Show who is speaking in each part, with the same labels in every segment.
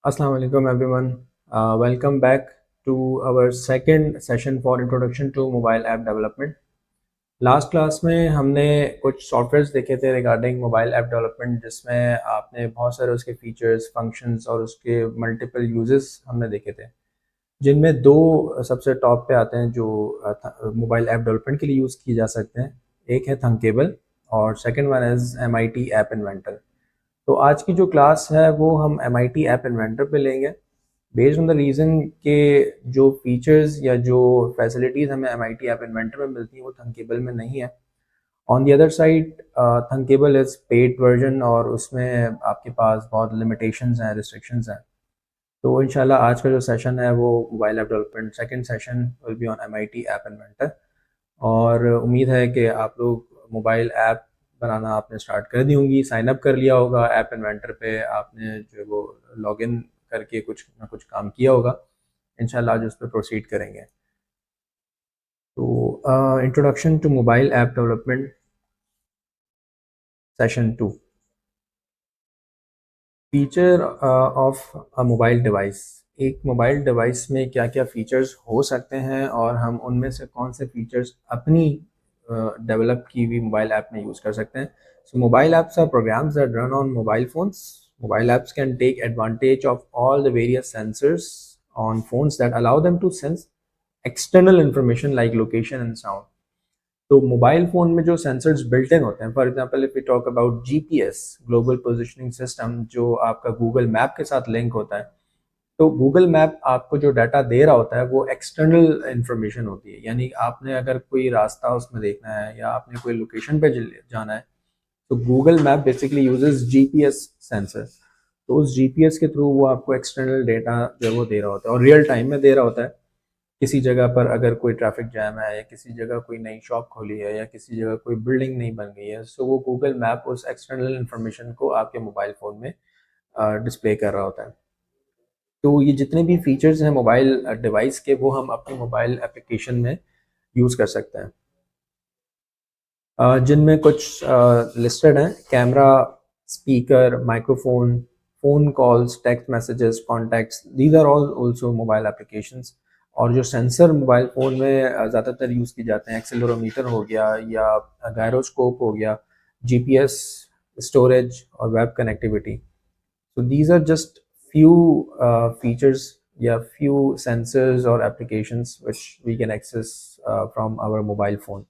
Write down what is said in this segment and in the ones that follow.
Speaker 1: Assalamu alaikum everyone. Welcome back to our second session for introduction to mobile app development. Last class में हमने कुछ softwares देखे थे regarding mobile app development, जिसमें आपने बहुत सारे उसके फीचर्स, फंक्शंस और उसके मल्टीपल यूजेस हमने देखे थे, जिनमें दो सबसे टॉप पे आते हैं जो मोबाइल ऐप डेवलपमेंट के लिए यूज़ किए जा सकते हैं। एक है थंकेबल और second one is MIT app inventor. तो आज की जो क्लास है वो हम MIT ऐप इन्वेंटर पे लेंगे, बेस्ड ऑन द रीज़न के जो फीचर्स या जो फैसिलिटीज़ हमें MIT ऐप इन्वेंटर में मिलती हैं वो थंकेबल में नहीं है। On the other side, Thunkable is paid version और उसमें आपके पास बहुत लिमिटेशंस हैं, रिस्ट्रिक्शंस हैं। तो इंशाल्लाह आज का जो सेशन है वो mobile app development second session will be on MIT app inventor. और उम्मीद है कि आप लोग मोबाइल ऐप बनाना आपने स्टार्ट कर दी होंगी, साइन अप कर लिया होगा ऐप इन्वेंटर पे, आपने जो है वो लॉगिन करके कुछ ना कुछ काम किया होगा। इंशाल्लाह आज उस पर प्रोसीड करेंगे। तो introduction to mobile app development session 2। Feature of a mobile device. एक मोबाइल डिवाइस में क्या क्या फ़ीचर्स हो सकते हैं और हम उनमें से कौन से फ़ीचर्स अपनी डेवलप की हुई मोबाइल ऐप में यूज़ कर सकते हैं। So mobile apps are programs that run on mobile phones. Mobile apps can take advantage of all the various sensors on phones that allow them to sense external information like location and sound. तो mobile phone में जो sensors built in होते हैं, for example if we talk about GPS, global positioning system, जो आपका Google map के साथ link होता है, तो गूगल मैप आपको जो डाटा दे रहा होता है वो एक्सटर्नल इंफॉर्मेशन होती है। यानी आपने अगर कोई रास्ता उसमें देखना है या आपने कोई लोकेशन पे जाना है, तो Google map basically uses GPS sensor. तो उस जीपीएस के थ्रू वो आपको एक्सटर्नल डेटा जो वो दे रहा होता है और रियल टाइम में दे रहा होता है। किसी जगह पर अगर कोई ट्रैफिक जैम है या किसी जगह कोई नई शॉप खोली है या किसी जगह कोई बिल्डिंग नहीं बन गई है, सो वो गूगल मैप उस एक्सटर्नल इंफॉर्मेशन को आपके मोबाइल फ़ोन में डिस्प्ले कर रहा होता है। तो ये जितने भी फीचर्स हैं मोबाइल डिवाइस के, वो हम अपनी मोबाइल एप्लीकेशन में यूज़ कर सकते हैं, जिनमें कुछ लिस्टेड हैं: camera, speaker, microphone, phone calls, text messages, contacts, these are all also mobile applications. और जो सेंसर मोबाइल फ़ोन में ज़्यादातर यूज़ की जाते हैं, एक्सेलेरोमीटर हो गया या गायरोस्कोप हो गया, जीपीएस, स्टोरेज और web connectivity. So these are just few features, yeah, few sensors or applications which we can access from our mobile phone.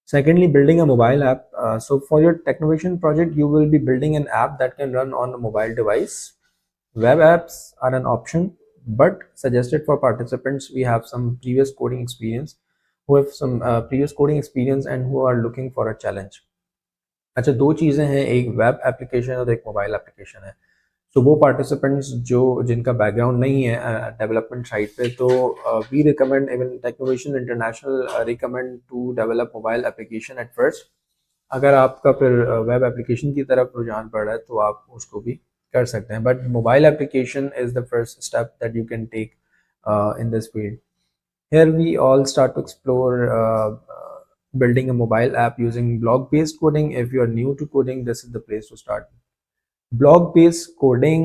Speaker 1: Secondly, building a mobile app. So for your Technovation project, you will be building an app that can run on a mobile device. Web apps are an option, but suggested for participants. We have some previous coding experience, who have some previous coding experience and who are looking for a challenge. अच्छा, दो चीज़ें हैं, एक web application और एक mobile application है। तो वो पार्टिसिपेंट्स जो जिनका बैकग्राउंड नहीं है डेवलपमेंट साइड पे, तो we recommend, even Technovation International recommend to develop mobile application at first. अगर आपका फिर वेब एप्लीकेशन की तरफ रुझान पड़ रहा है तो आप उसको भी कर सकते हैं, but mobile application is the first step that you can take in this field. Here we all start to explore building a mobile app using block based coding. If you are new to coding, this is the place to start. Block based coding,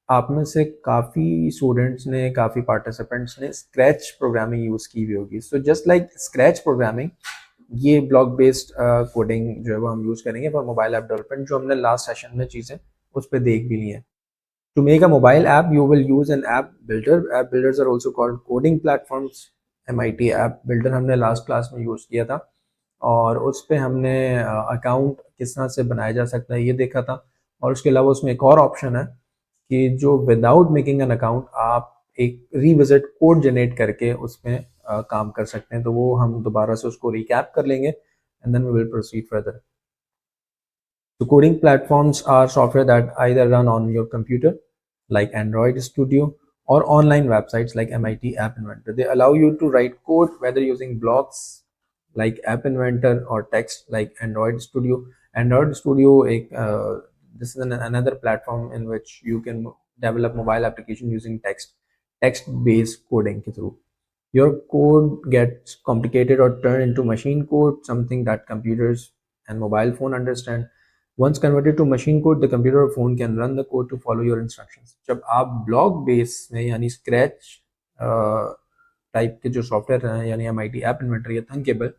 Speaker 1: आप में से काफ़ी students ने, काफ़ी participants ने scratch programming use की हुई होगी। So just like scratch programming, ये ब्लॉक बेस्ड कोडिंग जो है वो हम यूज़ करेंगे फॉर मोबाइल ऐप डेवलपमेंट, जो हमने लास्ट सेशन में चीज़ें उस पर देख भी ली हैं। To make a mobile app you will use an app builder. App builders are also called coding platforms. MIT app builder हमने लास्ट क्लास में यूज़ किया था और उस पर हमने अकाउंट किस तरह से बनाया जा सकता है ये देखा था। और उसके अलावा उसमें एक और ऑप्शन है कि जो विदाउट मेकिंग एन अकाउंट आप एक रिविजिट कोड जनरेट करके उसमें काम कर सकते हैं। तो वो हम दोबारा से उसको रिकैप कर लेंगे and then we will proceed further. So coding platforms are software that either run on your computer, like Android Studio, or online websites like MIT App Inventor. They allow you to write code whether using blocks like App Inventor or text like Android Studio. Android Studio, this is another platform in which you can develop mobile application using text-based coding के through. Your code gets complicated or turned into machine code, something that computers and mobile phone understand. Once converted to machine code, the computer or phone can run the code to follow your instructions. जब आप block base में यानी scratch type के जो software हैं यानी MIT app inventor या Thunkable,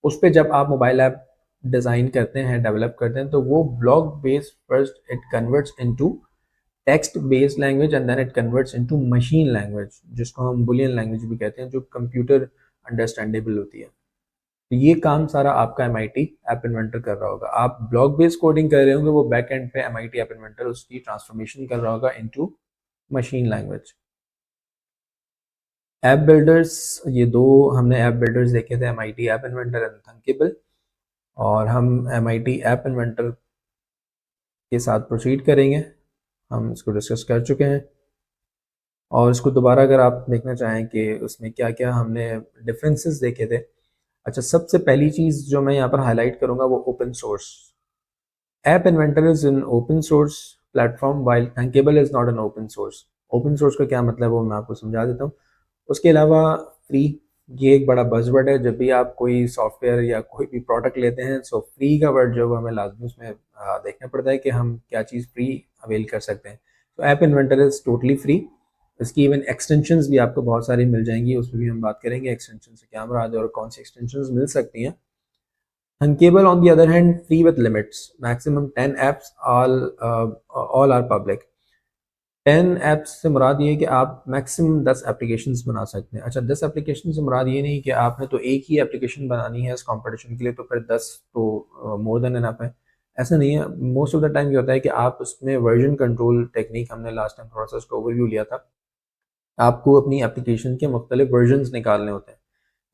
Speaker 1: उस पर जब आप मोबाइल ऐप डिज़ाइन करते हैं, डेवलप करते हैं, तो वो block base first it converts into text based language and then it converts into machine language, जिसको हम बुलियन लैंग्वेज भी कहते हैं, जो कंप्यूटर अंडरस्टैंडेबल होती है। तो ये काम सारा आपका MIT ऐप इन्वेंटर कर रहा होगा। आप ब्लॉक बेस्ड कोडिंग कर रहे होंगे, वो बैक एंड पे MIT ऐप इन्वेंटर उसकी ट्रांसफॉर्मेशन कर रहा होगा into machine language. App builders, ये दो हमने ऐप बिल्डर्स देखे थे, MIT app inventor and Thunkable, और हम MIT ऐप इन्वेंटर के साथ प्रोसीड करेंगे। हम इसको डिस्कस कर चुके हैं और इसको दोबारा अगर आप देखना चाहें कि उसमें क्या क्या हमने डिफरेंसेस देखे थे। अच्छा, सबसे पहली चीज़ जो मैं यहाँ पर हाईलाइट करूँगा वो open source. App inventor is in open source platform while Thunkable is not an open source. Open source का क्या मतलब है वो मैं आपको समझा देता हूँ। उसके अलावा फ्री, ये एक बड़ा बज़वर्ड है। जब भी आप कोई सॉफ्टवेयर या कोई भी प्रोडक्ट लेते हैं, सो फ्री का वर्ड जो हमें लाजमी उसमें देखना पड़ता है कि हम क्या चीज़ फ्री अवेल कर सकते हैं। तो app inventor is totally free. इसकी इवन एक्सटेंशंस भी आपको बहुत सारी मिल जाएंगी, उसमें भी हम बात करेंगे एक्सटेंशन से क्या मुराद है और कौन सी एक्सटेंशंस मिल सकती हैं। Thunkable, on the other hand, free with limits. Maximum 10 apps, all are public. 10 apps से मुराद ये है कि आप मैक्सिमम 10 एप्लीकेशंस बना सकते हैं। अच्छा, 10 एप्लीकेशन से मुराद ये नहीं कि आपने तो एक ही एप्लीकेशन बनानी है इस कंपटीशन के लिए, तो फिर 10 तो मोर देन एनफ है, ऐसा नहीं है। मोस्ट ऑफ द टाइम ये होता है कि आप उसमें वर्जन कंट्रोल टेक्निक, हमने लास्ट टाइम थोड़ा सा उसका ओवरव्यू लिया था, आपको अपनी एप्लीकेशन के मुख्तलिफ वर्जन्स निकालने होते हैं।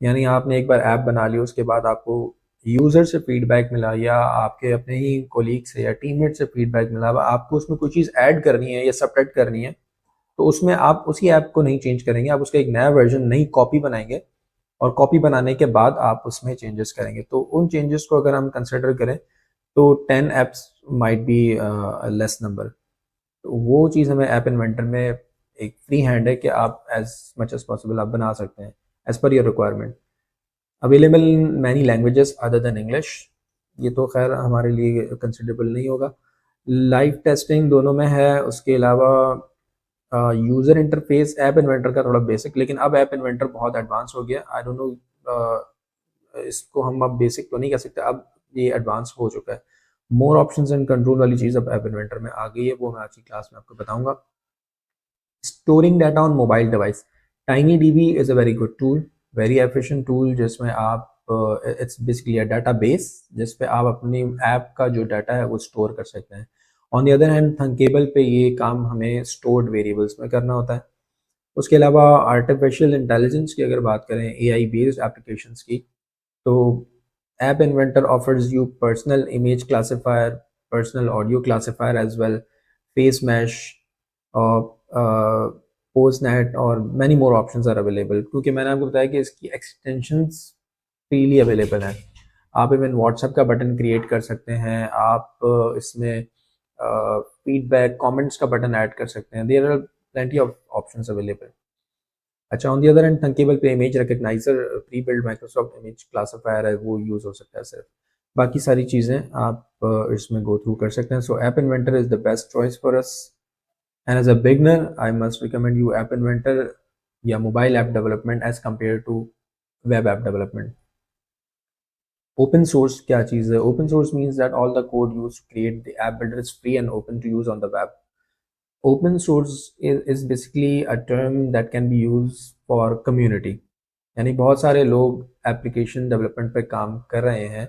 Speaker 1: यानी आपने एक बार ऐप बना ली, उसके बाद आपको यूज़र से फीडबैक मिला या आपके अपने ही कोलीग से या टीममेट से फीडबैक मिला, आपको उसमें कोई चीज़ ऐड करनी है या सब्ट्रैक्ट करनी है, तो उसमें आप उसी ऐप को नहीं चेंज करेंगे, आप उसका एक नया वर्जन, नई कॉपी बनाएंगे और कॉपी बनाने के बाद आप उसमें चेंजेस करेंगे। तो उन चेंजेस को अगर हम कंसिडर करें तो 10 apps might be less number. तो वो चीज़ हमें ऐप इन्वेंटर में एक फ्री हैंड है कि आप एज मच एज पॉसिबल आप बना सकते हैं as per your requirement. Available in many languages other than English, ये तो खैर हमारे लिए कंसिडरेबल नहीं होगा। लाइव टेस्टिंग दोनों में है। उसके अलावा यूज़र इंटरफेस ऐप इन्वेंटर का थोड़ा बेसिक, लेकिन अब ऐप इन्वेंटर बहुत एडवांस हो गया। आई डोंट नो, इसको हम अब बेसिक तो नहीं कह सकते, अब ये एडवांस हो चुका है। मोर ऑप्शंस एंड कंट्रोल वाली चीज़ अब ऐप इन्वेंटर में आ गई है, वो मैं आज की क्लास में आपको बताऊंगा। Storing data on mobile device, TinyDB is a very good tool, very efficient tool, जिसमें आप it's basically a data base जिस पे आप अपनी ऐप का जो डाटा है वो स्टोर कर सकते हैं। On the other hand Thunkable पे ये काम हमें स्टोर्ड वेरिएबल्स में करना होता है। उसके अलावा आर्टिफिशियल इंटेलिजेंस की अगर बात करें, AI बेस्ड एप्लीकेशंस की, तो app inventor offers you personal image classifier, personal audio classifier as well, face mesh और पोस्टनेट और many more options are available. क्योंकि मैंने आपको बताया कि इसकी एक्सटेंशंस फ्रीली अवेलेबल हैं। आप इवन व्हाट्सएप का बटन क्रिएट कर सकते हैं, आप इसमें फीडबैक कमेंट्स का बटन ऐड कर सकते हैं। There are plenty of options available. अच्छा, on the other end Thunkable पे image recogniser pre build Microsoft image classifier है, वो यूज़ हो सकता है सिर्फ। बाकी सारी चीज़ें आप इसमें गो थ्रू कर सकते हैं। सो app inventor is the best choice for us, and as a beginner I must recommend you app inventor या mobile app development as compared to web app development. Open source क्या चीज़ है? Open source means that all the code used to create the app builder is free and open to use on the web. Open source is basically a term that can be used for community. यानी बहुत सारे लोग application development पे काम कर रहे हैं,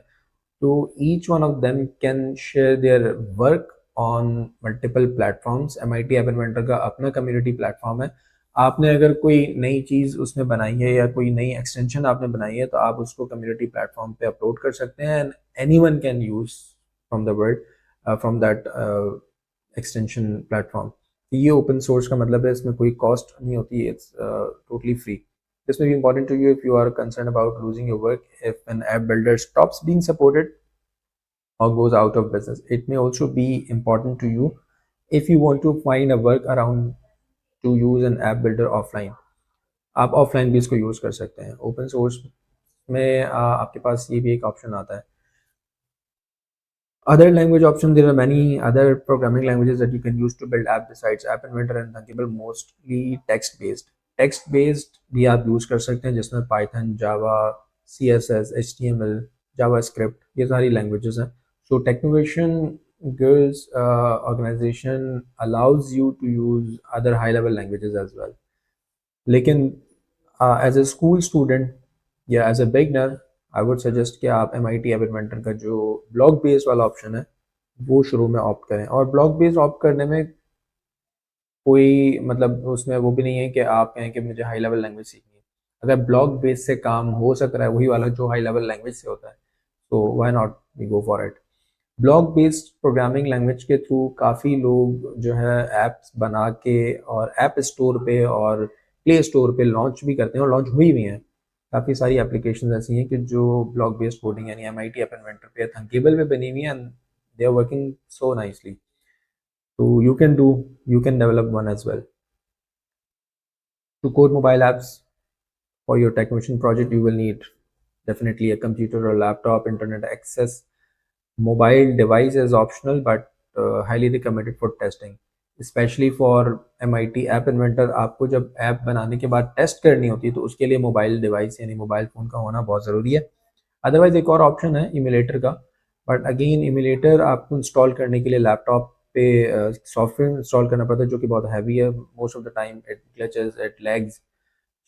Speaker 1: तो each one of them can share their work on multiple platforms. MIT app inventor का अपना कम्युनिटी प्लेटफॉर्म है। आपने अगर कोई नई चीज़ उसमें बनाई है या कोई नई एक्सटेंशन आपने बनाई है, तो आप उसको कम्युनिटी प्लेटफॉर्म पे अपलोड कर सकते हैं and anyone can use from the world from that extension platform. ये ओपन सोर्स का मतलब है, इसमें कोई कॉस्ट नहीं होती, it's totally free. This may be important to you if you are concerned about losing your work if an app builder stops being supported or goes out of business. It may also be important to you if you want to find a workaround to use an app builder offline. आप offline भी इसको use कर सकते हैं। Open source में आपके पास ये भी एक ऑप्शन आता है, Other language options, there are many other programming languages that you can use to build app besides App Inventor and Thunkable, mostly text based. Text based भी आप यूज कर सकते हैं जिसमें Python, Java, CSS, HTML, JavaScript ये सारी languages हैं. So Technovation Girls organization allows you to use other high level languages as well. लेकिन एज ए स्कूल स्टूडेंट या as a beginner I would suggest कि आप MIT एप इन्वेंटर का जो block based वाला ऑप्शन है वो शुरू में ऑप्ट करें. और ब्लॉक बेस्ड ऑप्ट करने में कोई मतलब उसमें वो भी नहीं है कि आप कहें कि मुझे हाई लेवल लैंग्वेज सीखनी है. अगर ब्लॉक बेस से काम हो सक रहा है वही वाला जो हाई लेवल लैंग्वेज से होता है तो why not we go for it. Block based programming language के थ्रू काफ़ी लोग जो है ऐप्स बना के और ऐप स्टोर पे और प्ले स्टोर पे लॉन्च भी करते हैं और लॉन्च हुई भी हैं. काफ़ी सारी एप्लीकेशंस ऐसी हैं कि जो ब्लॉक बेस्ड कोडिंग यानी MIT ऐप इन्वेंटर पे थंकेबल पे बनी हुई हैं and they are working so nicely. तो you can develop one as well. To code mobile apps for your Technovision project, you will need definitely a computer or laptop, internet access. Mobile device is optional but highly recommended for testing, especially for MIT App Inventor. आपको जब app बनाने के बाद test करनी होती है तो उसके लिए मोबाइल डिवाइस यानी मोबाइल फ़ोन का होना बहुत ज़रूरी है. अदरवाइज एक और ऑप्शन है इमुलेटर का, बट अगेन इमुलेटर आपको इंस्टॉल करने के लिए लैपटॉप पे सॉफ्टवेयर इंस्टॉल करना पड़ता है जो कि बहुत हैवी है. Most of the time it glitches, it lags.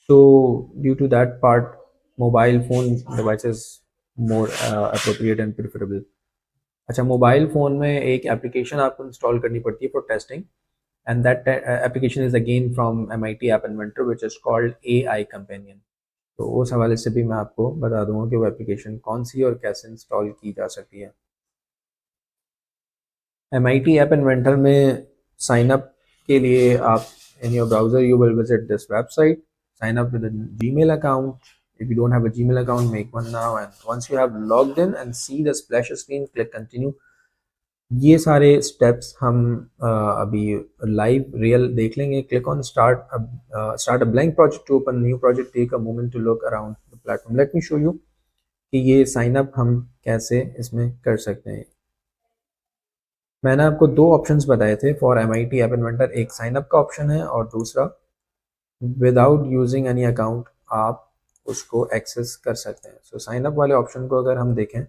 Speaker 1: So due to that part mobile phone devices more appropriate and preferable. अच्छा, मोबाइल फ़ोन में एक एप्लीकेशन आपको इंस्टॉल करनी पड़ती है for testing and that application is again from MIT app inventor which is called AI companion. तो उस हवाले से भी मैं आपको बता दूंगा कि वो एप्लीकेशन कौन सी और कैसे इंस्टॉल की जा सकती है. MIT ऐप इन्वेंटर में साइन अप के लिए आप in your browser you will visit this website, sign up with a Gmail account. If you don't have a Gmail account, make one now, and once you have logged in and see the splash screen, click continue. ये सारे steps हम अभी live real देख लेंगे. Click on start a blank project to open new project, take a moment to look around the platform. Let me show you कि ये sign up हम कैसे इसमें कर सकते हैं. मैंने आपको दो ऑप्शंस बताए थे फॉर MIT ऐप इन्वेंटर. एक साइन अप का ऑप्शन है और दूसरा विदाउट यूजिंग एनी अकाउंट आप उसको एक्सेस कर सकते हैं. सो साइन अप वाले ऑप्शन को अगर हम देखें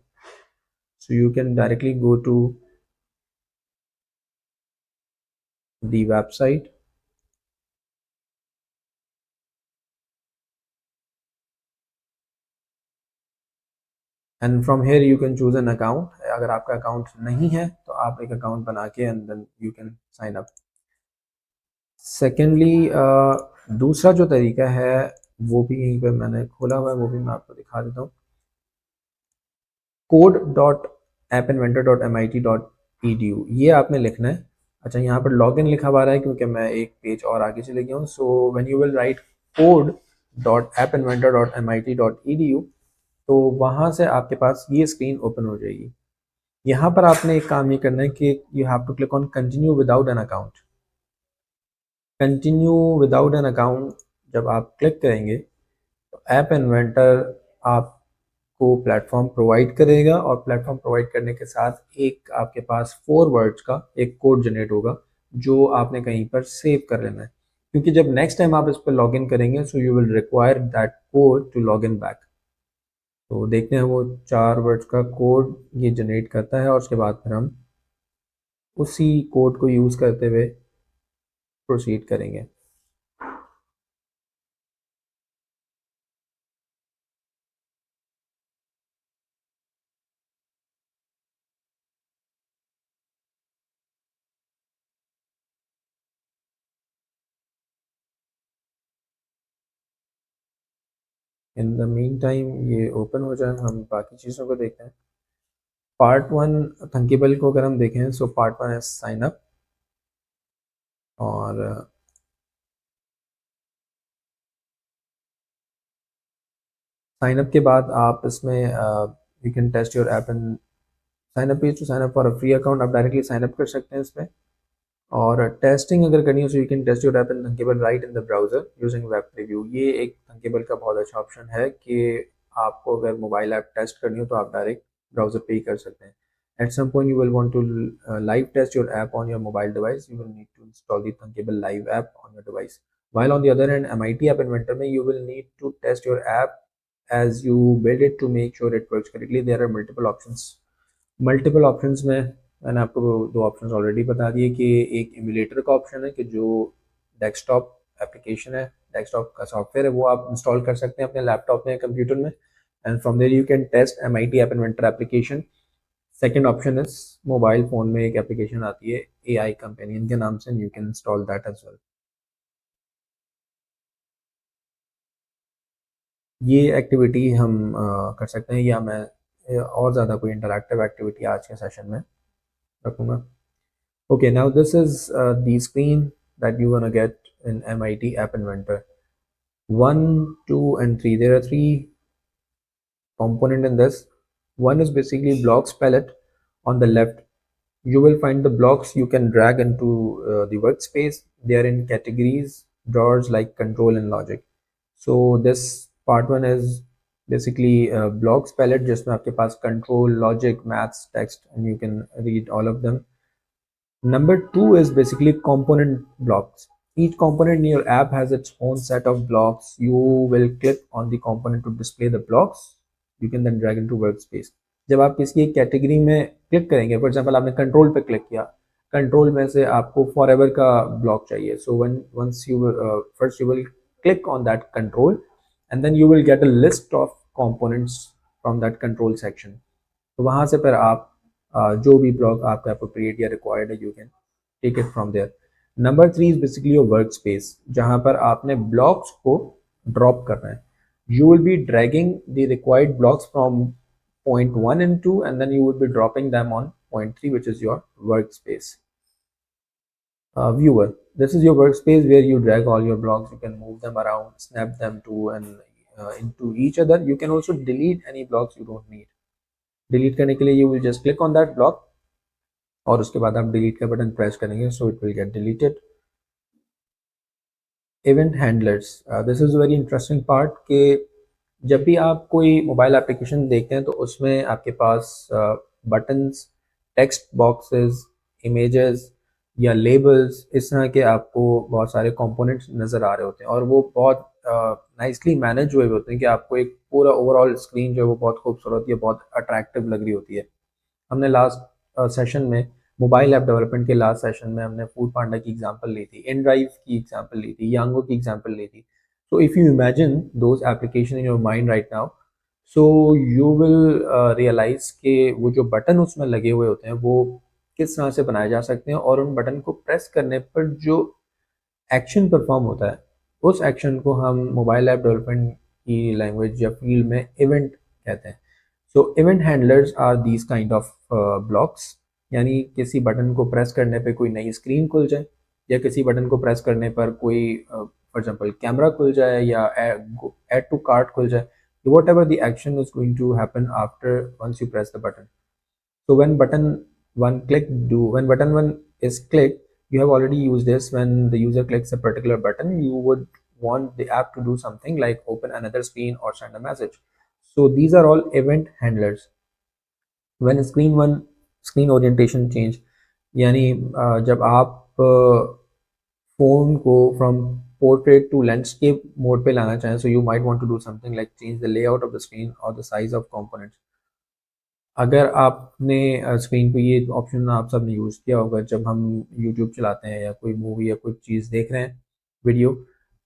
Speaker 1: so you can directly go to the website and from here you can choose an account. अगर आपका अकाउंट नहीं है तो आप एक अकाउंट बना के and then you can sign up. Secondly दूसरा जो तरीका है वो भी यहीं पे मैंने खोला हुआ है, वो भी मैं आपको दिखा देता हूँ. code.appinventor.mit.edu ये आपने लिखना है. अच्छा, यहाँ पर लॉगिन लिखा हुआ रहा है क्योंकि मैं एक पेज और आगे चले गया हूँ. So when you will write code.appinventor.mit.edu तो वहाँ से आपके पास ये स्क्रीन ओपन हो जाएगी. यहाँ पर आपने एक काम ये करना है कि you have to click on continue without an account. Continue without an account जब आप क्लिक करेंगे तो ऐप इन्वेंटर आपको प्लेटफॉर्म प्रोवाइड करेगा और प्लेटफॉर्म प्रोवाइड करने के साथ एक आपके पास 4 वर्ड्स का एक कोड जनरेट होगा जो आपने कहीं पर सेव कर लेना है. क्योंकि जब नेक्स्ट टाइम आप इस पर लॉग इन करेंगे so you will require that code to log in back. तो देखते हैं वो 4 वर्ड्स का कोड ये जनरेट करता है और उसके बाद फिर हम उसी कोड को यूज़ करते हुए प्रोसीड करेंगे. इन द मीन टाइम ये ओपन हो जाए, हम बाकी चीज़ों को देखते हैं. पार्ट 1 थंकेबल को अगर हम देखें सो पार्ट 1 है साइन अप. और साइन अप के बाद आप इसमें you can test your app and sign up page to sign up for a free account. आप डायरेक्टली साइन अप कर सकते हैं इसमें. और टेस्टिंग अगर करनी हो so you can test your app in Thunkable right in the browser using web preview. ये एक थंकेबल का बहुत अच्छा ऑप्शन है कि आपको अगर मोबाइल ऐप टेस्ट करनी हो तो आप डायरेक्ट ब्राउज़र पे ही कर सकते हैं. At some point you will want to live test your app on your mobile device. You will need to install the Thunkable Live app on your device. While on the other hand, MIT App Inventor में you will need to test your app as you build it to make sure it works correctly. There are multiple options में मैंने आपको दो options already बता दिए कि एक emulator का ऑप्शन है कि जो डेस्कटॉप एप्लीकेशन है, डेस्कटॉप का सॉफ्टवेयर है, वो आप इंस्टॉल कर सकते हैं अपने लैपटॉप में, कंप्यूटर में, and from there you can test MIT app inventor application. Second option is mobile phone में एक एप्लीकेशन आती है AI कंपेनियन के नाम से, you can install that as well. ये एक्टिविटी हम कर सकते हैं, या मैं और ज़्यादा कोई इंटरैक्टिव एक्टिविटी आज के सेशन में रखूँगा. Okay, now this is the screen that you want to get in MIT App Inventor. 1, 2, and 3. There are three components in this. One is basically blocks palette. On the left, you will find the blocks you can drag into the workspace. They are in categories, drawers like control and logic. So this part one is basically blocks palette, जिसमें आपके पास control, logic, maths, text, and you can read all of them. Number two is basically component blocks. Each component in your app has its own set of blocks. You will click on the component to display the blocks. You can then drag into workspace. जब आप किसी एक category में click करेंगे, for example आपने control पे click किया, control में से आपको फॉरएवर का ब्लॉक चाहिए. सो once you first you will click on that control and then you will get a list of components from that control section. तो वहाँ से फिर आप जो भी ब्लॉक आपका अप्रोप्रिएट या रिक्वायर्ड है, you can take it from there. Number 3 is basically your work space, जहाँ पर आपने ब्लॉक्स को ड्रॉप करना है. You will be dragging the required blocks from point 1 and 2, and then you will be dropping them on point 3, which is your workspace. Viewer, this is your workspace where you drag all your blocks. You can move them around, snap them to and into each other. You can also delete any blocks you don't need. Delete करने के लिए you will just click on that block और उसके बाद आप delete का button press करेंगे, सो it will get deleted. Event handlers, this is very interesting part कि जब भी आप कोई मोबाइल एप्लीकेशन देखते हैं तो उसमें आपके पास बटन्स, टेक्स्ट बॉक्सेस, इमेजेस या लेबल्स, इस तरह के आपको बहुत सारे कंपोनेंट्स नज़र आ रहे होते हैं और वो बहुत नाइसली मैनेज हुए होते हैं कि आपको एक पूरा ओवरऑल स्क्रीन जो है वो बहुत खूबसूरत या बहुत अट्रैक्टिव लग रही होती है. हमने लास्ट सेशन में मोबाइल ऐप डेवलपमेंट के लास्ट सेशन में हमने फूड पांडा की एग्जांपल ली थी, इनड्राइव की एग्जांपल ली थी, यांगो की एग्जांपल ली थी. So if you imagine those application in your mind right now, so you will realise कि वो जो बटन उसमें लगे हुए होते हैं वो किस तरह से बनाए जा सकते हैं, और उन बटन को प्रेस करने पर जो एक्शन परफॉर्म होता है उस एक्शन को हम मोबाइल ऐप डेवलपमेंट की लैंग्वेज या फील्ड में इवेंट कहते हैं. So event handlers are these kind of blocks, यानी किसी बटन को प्रेस करने पे कोई नई स्क्रीन खुल जाए, या किसी बटन को प्रेस करने पर कोई फॉर एग्जांपल कैमरा खुल जाए या ऐड टू कार्ट खुल जाए. Whatever the action is going to happen after once you press the button. So when button one is clicked, you have already used this. When the user clicks a particular button, you would want the app to do something like open another screen or send a message. So these are all event handlers. When screen orientation change, यानी जब आप phone को from portrait to landscape mode पे लाना चाहें, so you might want to do something like change the layout of the screen or the size of components. अगर आपने screen पे ये ऑप्शन आप सब ने यूज़ किया होगा जब हम यूट्यूब चलाते हैं या कोई मूवी या कुछ चीज़ देख रहे हैं वीडियो,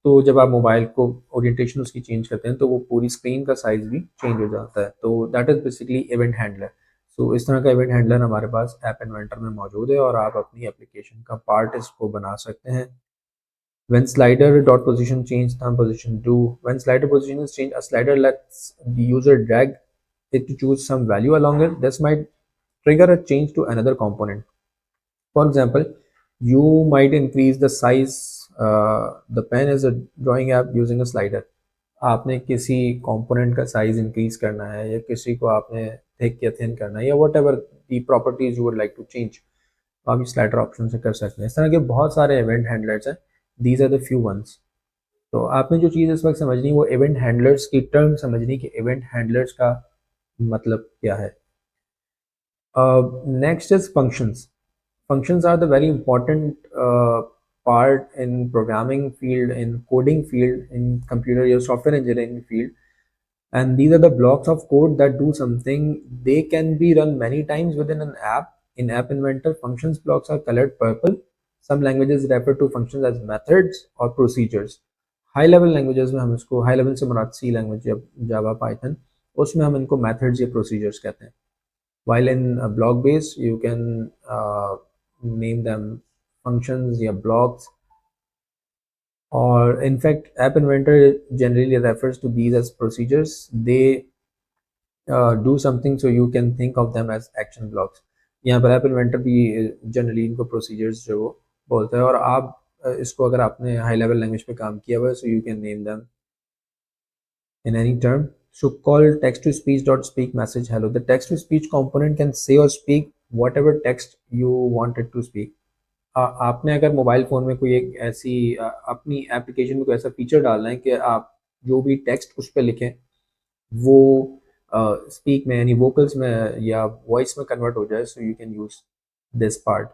Speaker 1: तो जब आप मोबाइल को ओरिएंटेशन उसकी चेंज करते हैं तो वो पूरी स्क्रीन का साइज़ भी चेंज हो जाता है. तो that is basically event handler. So इस तरह का इवेंट हैंडलर हमारे पास ऐप इन्वेंटर में मौजूद है और आप अपनी एप्लीकेशन का पार्ट इसको बना सकते हैं. When slider dot position change, thumb position do. When slider position is changed, a slider lets the user drag it to choose some value along it. This might trigger a change to another component. For example, you might increase the size. The pen is a drawing app using a slider. आपने किसी component का size increase करना है या किसी को आपने thick या थिन करना है या whatever the properties you would like to change, आप इस स्लाइडर ऑप्शन से कर सकते हैं. इस तरह के बहुत सारे इवेंट हैंडलर्स हैं. These are the few ones. तो आपने जो चीज़ इस वक्त समझनी वो इवेंट हैंडलर्स की टर्म समझनी कि इवेंट हैंडलर्स का मतलब क्या है. Next is functions. Functions are the very important part in programming field, in coding field, in computer or software engineering field. And these are the blocks of code that do something. They can be run many times within an app. In App Inventor, functions blocks are colored purple. Some languages refer to functions as methods or procedures. High level languages में हम इसको, high level से मुराद सी language या Java Python, उसमें हम इनको methods या procedures कहते हैं. While in block based you can name them functions या blocks, or in fact App Inventor generally refers to these as procedures. They do something, so you can think of them as action blocks. यहाँ पर App Inventor भी generally इनको procedures जो वो बोलता है. और आप इसको अगर आपने हाई लेवल लैंग्वेज पे काम किया हुआ है, so you can name them in any term. So call text to speech dot speak message hello. The text to speech component can say or speak whatever text you want it to speak. आपने अगर mobile phone में कोई एक ऐसी अपनी application में कोई ऐसा फीचर डालना है कि आप जो भी टेक्स्ट उस पर लिखें वो स्पीक में यानी वोकल्स में या वॉइस में कन्वर्ट हो जाए, so you can use this part.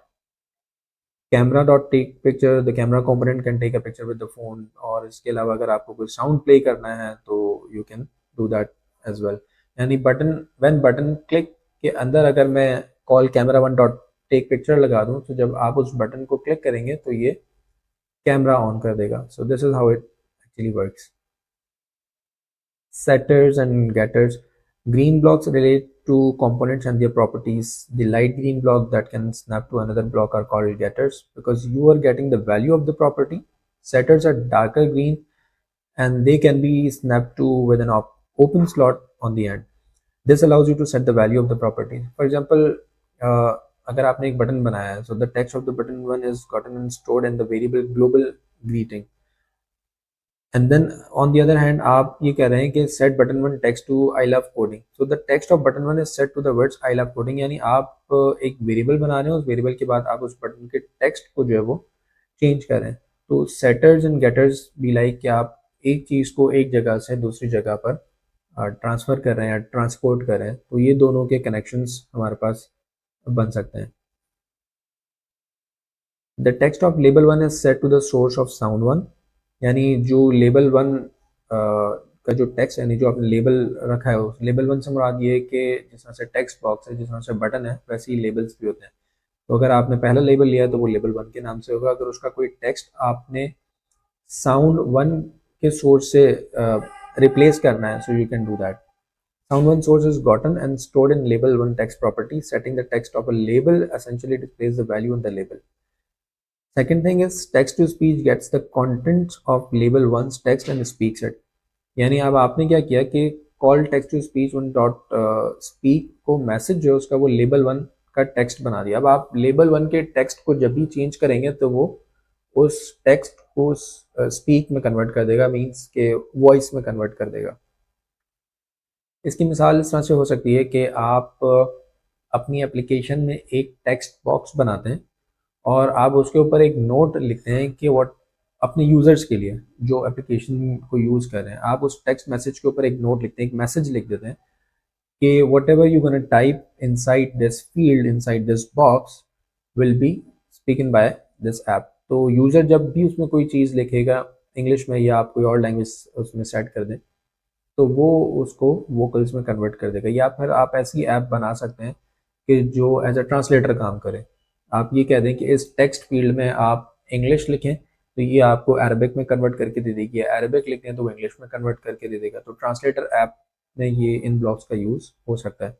Speaker 1: Camera dot take picture, the camera component can take a picture with the phone. और इसके अलावा अगर आपको कोई साउंड प्ले करना है तो you can do that as well. यानी बटन, व्हेन बटन क्लिक के अंदर अगर मैं call camera one dot take picture लगा दूं, तो जब आप उस बटन को क्लिक करेंगे तो ये कैमरा ऑन कर देगा. सो this is how it actually works. Setters and getters. Green blocks relate to components and their properties. The light green block that can snap to another block are called getters because you are getting the value of the property. Setters are darker green and they can be snapped to with an open slot on the end. This allows you to set the value of the property. For example, अगर आपने एक button बनाया है, so the text of the button one is gotten and stored in the variable global greeting. And then on the other hand आप ये कह रहे हैं कि set button one text to I love coding, so the text of button one is set to the words I love coding. यानी आप एक variable बना रहे हैं, उस वेरिएबल के बाद आप उस बटन के टेक्स्ट को जो है वो चेंज कर रहे हैं. तो सेटर्स एंड गेटर्स भी लाइक कि आप एक चीज़ को एक जगह से दूसरी जगह पर ट्रांसफ़र कर रहे हैं या ट्रांसपोर्ट कर रहे हैं, तो ये दोनों के कनेक्शंस हमारे पास बन सकते हैं. The text of label one is set to the source of sound one. यानी जो लेबल वन का जो टेक्स्ट यानी जो आपने लेबल रखा है, उस लेबल वन से मुराद ये है कि जिस तरह से टेक्स्ट बॉक्स है, जिस तरह से बटन है, वैसे ही लेबल्स भी होते हैं. तो अगर आपने पहला लेबल लिया तो वो लेबल वन के नाम से होगा. अगर उसका कोई टेक्स्ट आपने साउंड वन के सोर्स से रिप्लेस करना है, so you can do that. Sound one source is gotten and stored in label one text property. Setting the text of a label essentially displays the value in the label. Second thing is text to speech gets the contents of label one's text and speaks it. यानी अब आपने क्या किया कि call text to speech one dot speak को message जो है उसका वो लेबल वन का टेक्स्ट बना दिया. अब आप लेबल वन के टेक्स्ट को जब भी चेंज करेंगे तो वो उस टेक्स्ट को स्पीक में कन्वर्ट कर देगा, मीन्स के वॉइस में कन्वर्ट कर देगा. इसकी मिसाल इस तरह से हो सकती है कि आप अपनी एप्लीकेशन में एक टेक्स्ट बॉक्स बनाते हैं और आप उसके ऊपर एक नोट लिखते हैं कि व्हाट अपने यूज़र्स के लिए जो एप्लीकेशन को यूज़ कर रहे हैं, आप उस टेक्स्ट मैसेज के ऊपर एक नोट लिखते हैं, एक मैसेज लिख देते हैं कि whatever you gonna type inside this field inside this box will be spoken by this app. तो यूज़र जब भी उसमें कोई चीज़ लिखेगा इंग्लिश में या आप कोई और लैंग्वेज उसमें सेट कर दें तो वो उसको वोकल्स में कन्वर्ट कर देगा. या फिर आप ऐसी ऐप बना सकते हैं कि जो एज अ ट्रांसलेटर काम करे. आप ये कह दें कि इस टेक्स्ट फील्ड में आप इंग्लिश लिखें तो ये आपको अरबिक में कन्वर्ट करके दे देगी, अरबिक लिखें तो वो इंग्लिश में कन्वर्ट करके दे देगा. तो ट्रांसलेटर ऐप में ये इन ब्लॉक्स का यूज़ हो सकता है.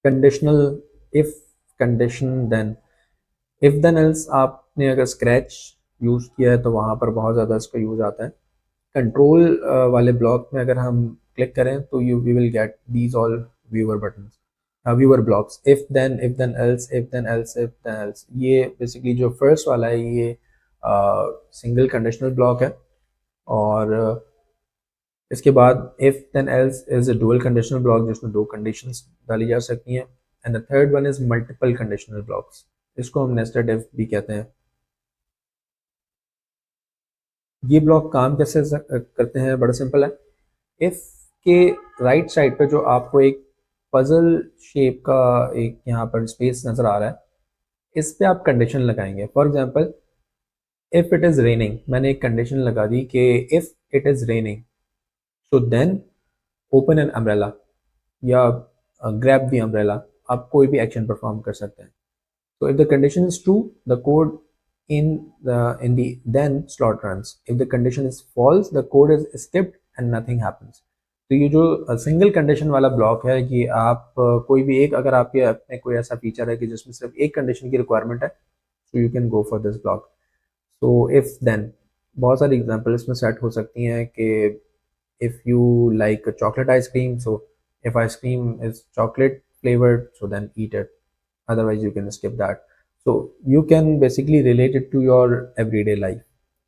Speaker 1: Conditional if, condition then, if then else आपने अगर स्क्रैच यूज़ किया है तो वहाँ पर बहुत ज़्यादा इसका यूज़ आता है. कंट्रोल वाले ब्लॉक में अगर हम क्लिक करें तो you we will get these all viewer button, viewer blocks. If then else, if then else, if then else. ये बेसिकली जो फर्स्ट वाला है ये सिंगल कंडीशनल ब्लॉक है. और इसके बाद if then else is a dual conditional block जिसमें दो कंडीशंस डाली जा सकती हैं. And the third one is multiple conditional blocks. इसको हम नेस्टेड इफ भी कहते हैं. ये ब्लॉक काम कैसे करते हैं, बड़ा सिंपल है. इफ के राइट साइड पे जो आपको एक पजल शेप का एक यहाँ पर स्पेस नज़र आ रहा है, इस पे आप कंडीशन लगाएंगे। For example, if it is raining, मैंने एक कंडीशन लगा दी कि if it is raining so then open an umbrella या ग्रैब दी अम्ब्रेला, आप कोई भी एक्शन परफॉर्म कर सकते हैं। So if the condition is true, the code in the then slot runs. If the condition is false, the code is skipped and nothing happens. तो ये जो सिंगल कंडीशन वाला ब्लॉक है, ये आप कोई भी एक, अगर आपके अपने कोई ऐसा फीचर है कि जिसमें सिर्फ एक कंडीशन की रिक्वायरमेंट है, so you can go for this block. So if then बहुत सारी एग्जांपल इसमें सेट हो सकती हैं कि if you like chocolate ice cream, so if ice cream is chocolate flavored, so then eat it, otherwise you can skip that. So you can basically relate it to your everyday life.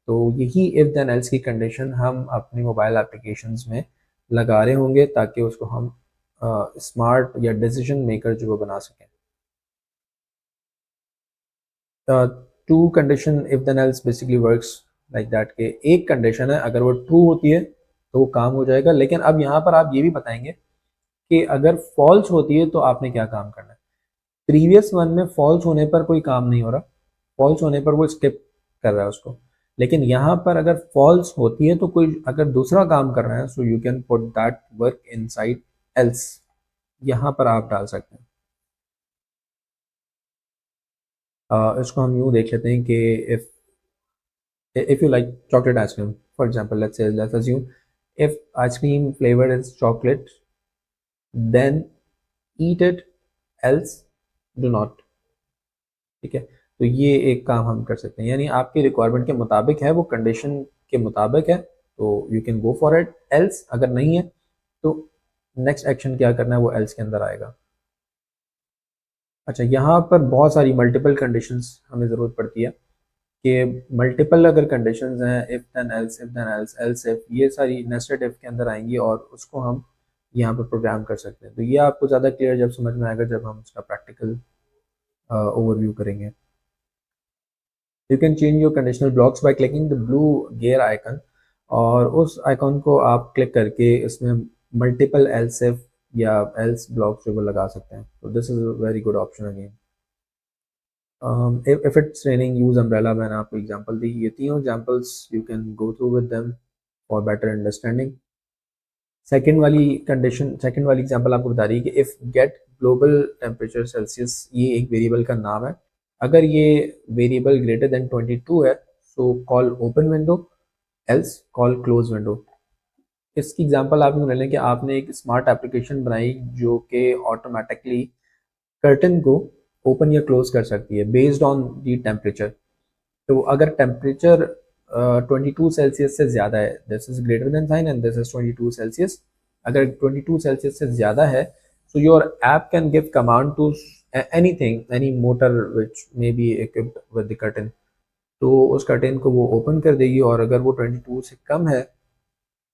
Speaker 1: तो यही if then else की condition हम अपनी mobile applications में लगा रहे होंगे ताकि उसको हम स्मार्ट या डिसीजन मेकर जो वो बना सकें। Two condition if then else basically works like that के एक कंडीशन है, अगर वो ट्रू होती है तो वो काम हो जाएगा, लेकिन अब यहाँ पर आप ये भी बताएंगे कि अगर फॉल्स होती है तो आपने क्या काम करना है। प्रीवियस वन में फॉल्स होने पर कोई काम नहीं हो रहा, फॉल्स होने पर वो स्किप कर रहा है उसको, लेकिन यहाँ पर अगर फॉल्स होती है तो कोई अगर दूसरा काम कर रहा है, so you can put that work inside else, यहाँ पर आप डाल सकते हैं। इसको हम यूँ देख लेते हैं कि if you like chocolate ice cream, for example, let's assume if ice cream flavor is chocolate, then eat it, else do not। ठीक है, तो ये एक काम हम कर सकते हैं, यानी आपकी रिक्वायरमेंट के मुताबिक है, वो कंडीशन के मुताबिक है, तो you can go for it. Else अगर नहीं है तो नेक्स्ट एक्शन क्या करना है वो एल्स के अंदर आएगा। अच्छा, यहाँ पर बहुत सारी मल्टीपल कंडीशंस हमें ज़रूरत पड़ती है कि मल्टीपल अगर कंडीशंस हैं, if then else, else if, ये सारी नेस्टेड इफ के अंदर आएंगी और उसको हम यहाँ पर प्रोग्राम कर सकते हैं। तो ये आपको ज़्यादा क्लियर जब समझ में आएगा जब हम उसका प्रैक्टिकल ओवरव्यू करेंगे। You can change your conditional blocks bye clicking the blue gear icon, और उस आइकन को आप क्लिक करके इसमें मल्टीपल एल्स इफ या एल्स ब्लॉक्स जो वो लगा सकते हैं। तो this is a very good option again. if it's raining, use umbrella, मैंने आपको एग्जांपल दी, ये तीनों examples you can go through with them for better understanding. Second वाली कंडीशन, सेकंड वाली एग्जांपल आपको बता रही है कि if get global temperature Celsius, ये एक वेरिएबल का नाम है, अगर ये वेरिएबल ग्रेटर देन 22 है so call open window, else call close window. इसकी एग्जांपल आप यूँ ले लें कि आपने एक स्मार्ट एप्लीकेशन बनाई जो कि ऑटोमेटिकली कर्टन को ओपन या क्लोज कर सकती है बेस्ड ऑन दी टेम्परेचर। तो अगर टेम्परेचर 22 सेल्सियस से ज़्यादा है, this is greater than sign and this is 22 Celsius, अगर 22 सेल्सियस से ज़्यादा है so your app can give command to anything, any motor which may be equipped with the curtain, तो उस कर्टन को वो ओपन कर देगी, और अगर वो 22 से कम है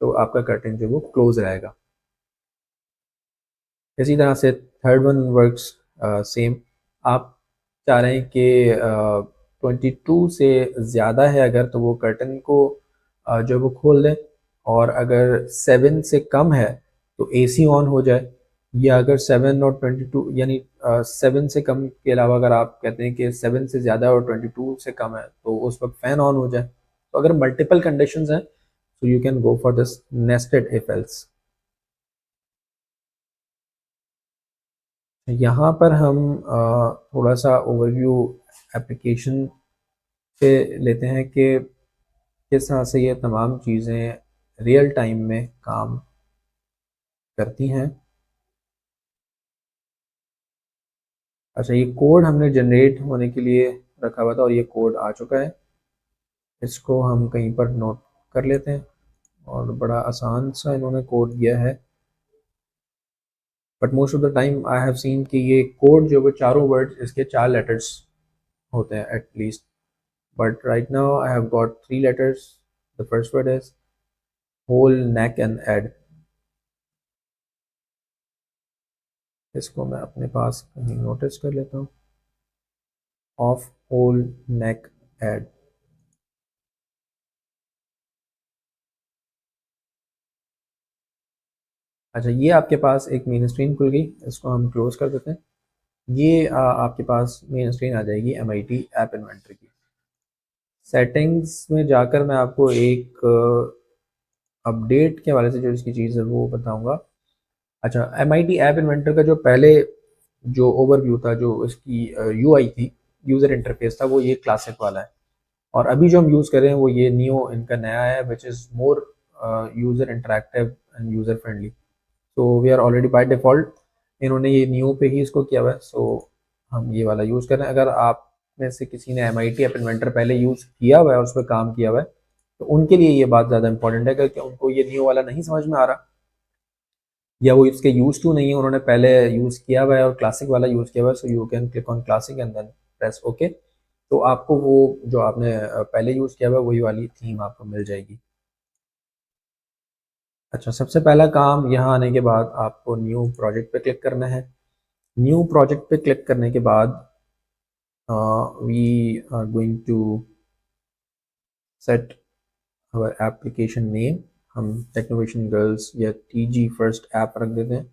Speaker 1: तो आपका कर्टन जो वो क्लोज रहेगा। इसी तरह से थर्ड वन वर्क्स सेम, आप चाह रहे हैं कि 22 से ज़्यादा है अगर, तो वो कर्टन को जो वो खोल दें, और अगर 7 से कम है तो एसी ऑन हो जाए, या अगर 7 और 22 यानी 7 से कम के अलावा अगर आप कहते हैं कि 7 से ज़्यादा और 22 से कम है तो उस वक्त फ़ैन ऑन हो जाए। तो अगर मल्टीपल कंडीशंस हैं तो you can go for this nested if else. यहाँ पर हम थोड़ा सा ओवरव्यू एप्लीकेशन पे लेते हैं कि किस तरह से ये तमाम चीज़ें रियल टाइम में काम करती हैं। अच्छा, ये कोड हमने जनरेट होने के लिए रखा हुआ था और ये कोड आ चुका है, इसको हम कहीं पर नोट कर लेते हैं, और बड़ा आसान सा इन्होंने कोड दिया है, but most of the time I have seen कि ये कोड जो वो चारों वर्ड्स इसके 4 लेटर्स होते हैं at least, but right now I have got 3 letters. The first word is whole, neck and head. इसको मैं अपने पास कहीं नोटिस कर लेता हूँ, ऑफ, होल, नेक, हेड। अच्छा, ये आपके पास एक मेन स्क्रीन खुल गई, इसको हम क्लोज कर देते हैं। ये आपके पास मेन स्क्रीन आ जाएगी MIT ऐप इन्वेंटर की। सेटिंग्स में जाकर मैं आपको एक अपडेट के हवाले से जो इसकी चीज़ है वो बताऊंगा। अच्छा, MIT ऐप इन्वेंटर का जो पहले जो ओवरव्यू था, जो इसकी UI थी, यूज़र इंटरफेस था, वो ये क्लासिक वाला है। और अभी जो हम यूज़ कर रहे हैं वो ये नियो इनका नया है, which is more user interactive and user friendly. So we are already by default इन्होंने ये नियो पे ही इसको किया हुआ है, सो हम ये वाला यूज़ कर रहे हैं। अगर आप में से किसी ने MIT ऐप इन्वेंटर पहले यूज़ किया हुआ है और उस पर काम किया हुआ है, तो उनके लिए ये बात ज़्यादा इंपॉर्टेंट है, क्योंकि उनको ये नियो वाला नहीं समझ में आ रहा, या वो इसके यूज टू नहीं है, उन्होंने पहले यूज़ किया हुआ है और क्लासिक वाला यूज़ किया हुआ है। So you can click on classic and then press okay. तो आपको वो जो आपने पहले यूज़ किया हुआ है वही वाली थीम आपको मिल जाएगी। अच्छा, सबसे पहला काम यहाँ आने के बाद आपको न्यू प्रोजेक्ट पे क्लिक करना है। न्यू प्रोजेक्ट पे क्लिक करने के बाद we are going to set our application name. हम टेक्नोवेशन गर्ल्स या TG फर्स्ट ऐप रख देते हैं।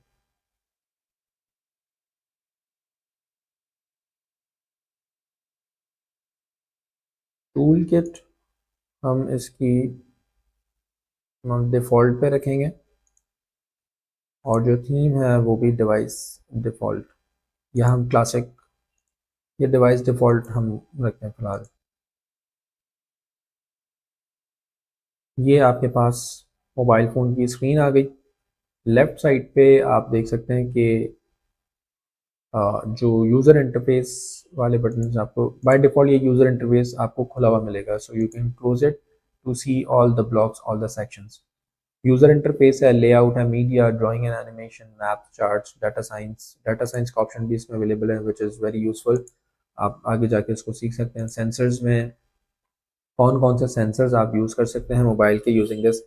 Speaker 1: टूल किट हम इसकी डिफ़ॉल्ट पे रखेंगे, और जो थीम है वो भी डिवाइस डिफ़ॉल्ट, या हम क्लासिक, ये डिवाइस डिफ़ॉल्ट हम रखते हैं फ़िलहाल। ये आपके पास मोबाइल फ़ोन की स्क्रीन आ गई। लेफ़्ट साइड पे आप देख सकते हैं कि जो यूज़र इंटरफेस वाले बटन आपको बाय डिफ़ॉल्ट ये यूज़र इंटरफेस आपको खुला हुआ मिलेगा, so you can close it to see all the blocks, all the sections. User interface है, लेआउट है, media, drawing and animation, maps, charts, data science का ऑप्शन भी इसमें अवेलेबल है, विच इज़ वेरी यूज़फुल। आप आगे जाके इसको सीख सकते हैं। सेंसर्स में कौन कौन से सेंसर्स आप यूज़ कर सकते हैं मोबाइल के using this,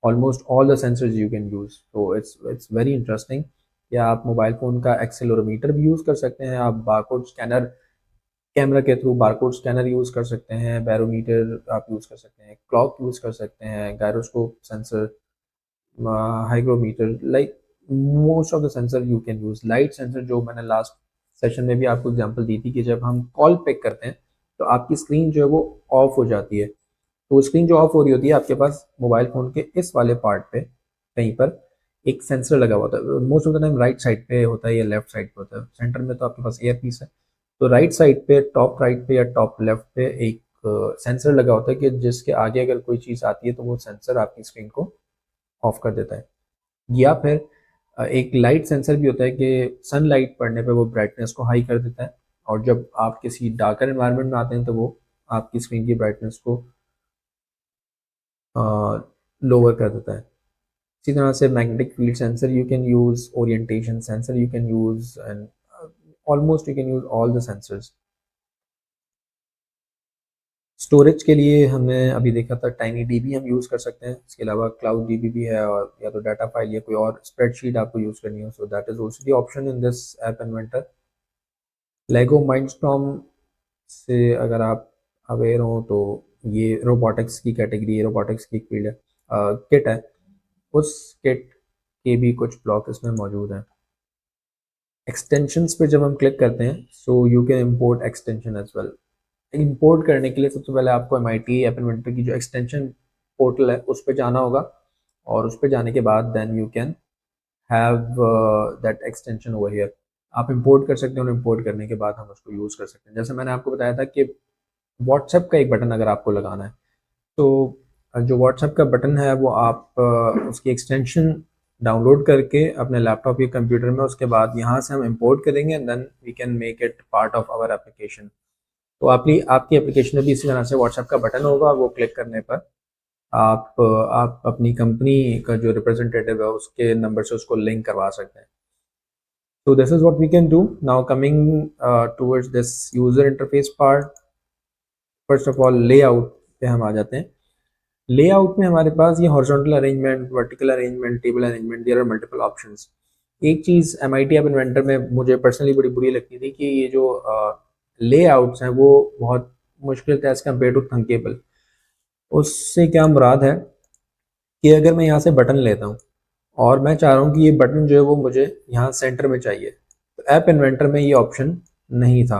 Speaker 1: almost all the sensors you can use, तो इट्स वेरी इंटरेस्टिंग। या आप मोबाइल फ़ोन का एक्सेलेरोमीटर भी यूज़ कर सकते हैं, आप बारकोड स्कैनर, कैमरा के थ्रू बारकोड स्कैनर यूज़ कर सकते हैं, बैरोमीटर आप यूज़ कर सकते हैं, क्लॉक यूज़ कर सकते हैं, gyroscope sensor, hygrometer, like most of the sensor you can use। Light sensor जो मैंने लास्ट सेशन में भी आपको एग्जांपल दी थी कि जब हम कॉल पिक करते हैं तो आपकी स्क्रीन जो है वो ऑफ हो जाती है, तो स्क्रीन जो ऑफ हो रही होती है आपके पास मोबाइल फ़ोन के इस वाले पार्ट पे कहीं पर एक सेंसर लगा हुआ होता है। Most of the time right side पे होता है या लेफ्ट साइड पे होता है, सेंटर में तो आपके पास एयर पीस है, तो राइट साइड पे, टॉप राइट पे या टॉप लेफ्ट पे एक सेंसर लगा होता है कि जिसके आगे अगर कोई चीज़ आती है तो वो सेंसर आपकी स्क्रीन को ऑफ कर देता है। या फिर एक लाइट सेंसर भी होता है कि सनलाइट पड़ने पे वो ब्राइटनेस को हाई कर देता है, और जब आप किसी डार्कर एनवायरनमेंट में आते हैं तो वो आपकी स्क्रीन की ब्राइटनेस को लोअर कर देता है। इसी तरह से magnetic field sensor you can use, orientation sensor you can use, and almost you can use all the sensors. Storage के लिए हमने अभी देखा था टाइनी डीबी हम यूज़ कर सकते हैं, इसके अलावा क्लाउड डीबी भी है, और या तो डाटा फाइल या कोई और स्प्रेडशीट आपको यूज़ करनी हो, so that is also the option in this app inventor. Lego Mindstorm से अगर आप अवेयर हो तो ये रोबोटिक्स की कैटेगरी है, रोबोटिक्स की फील्ड है, किट है, उस किट के भी कुछ ब्लॉक इसमें मौजूद हैं। एक्सटेंशंस पे जब हम क्लिक करते हैं, so you can import extension as well. Import करने के लिए सबसे पहले आपको MIT ऐप इन्वेंटर की जो एक्सटेंशन पोर्टल है उस पर जाना होगा, और उस पर जाने के बाद then you can have that extension over here. आप इंपोर्ट कर सकते हैं, और इंपोर्ट करने के बाद हम उसको यूज़ कर सकते हैं। जैसे मैंने आपको बताया था कि व्हाट्सएप का एक बटन अगर आपको लगाना है, तो जो व्हाट्सएप का बटन है वो आप उसकी एक्सटेंशन डाउनलोड करके अपने लैपटॉप या कंप्यूटर में, उसके बाद यहाँ से हम इंपोर्ट करेंगे and then we can make it part of our application. तो आपकी आपकी एप्लीकेशन में भी इसी तरह से व्हाट्सएप का बटन होगा, वो क्लिक करने पर आप अपनी कंपनी का जो रिप्रेजेंटेटिव है उसके नंबर से उसको लिंक करवा सकते हैं। So this is what we can do. Now coming towards this user interface part, first of all layout पे हम आ जाते हैं। लेआउट में हमारे पास ये horizontal arrangement, vertical arrangement, table arrangement, there are multiple options. एक चीज़ MIT ऐप इन्वेंटर में मुझे पर्सनली बड़ी बुरी लगती थी कि ये जो लेआउट्स हैं वो बहुत मुश्किल थे एज़ कम्पेयर टू थंकेबल। उससे क्या मुराद है कि अगर मैं यहाँ से बटन लेता हूँ और मैं चाह रहा हूँ कि ये बटन जो है वो मुझे यहाँ सेंटर में चाहिए। तो ऐप इन्वेंटर में ये ऑप्शन नहीं था,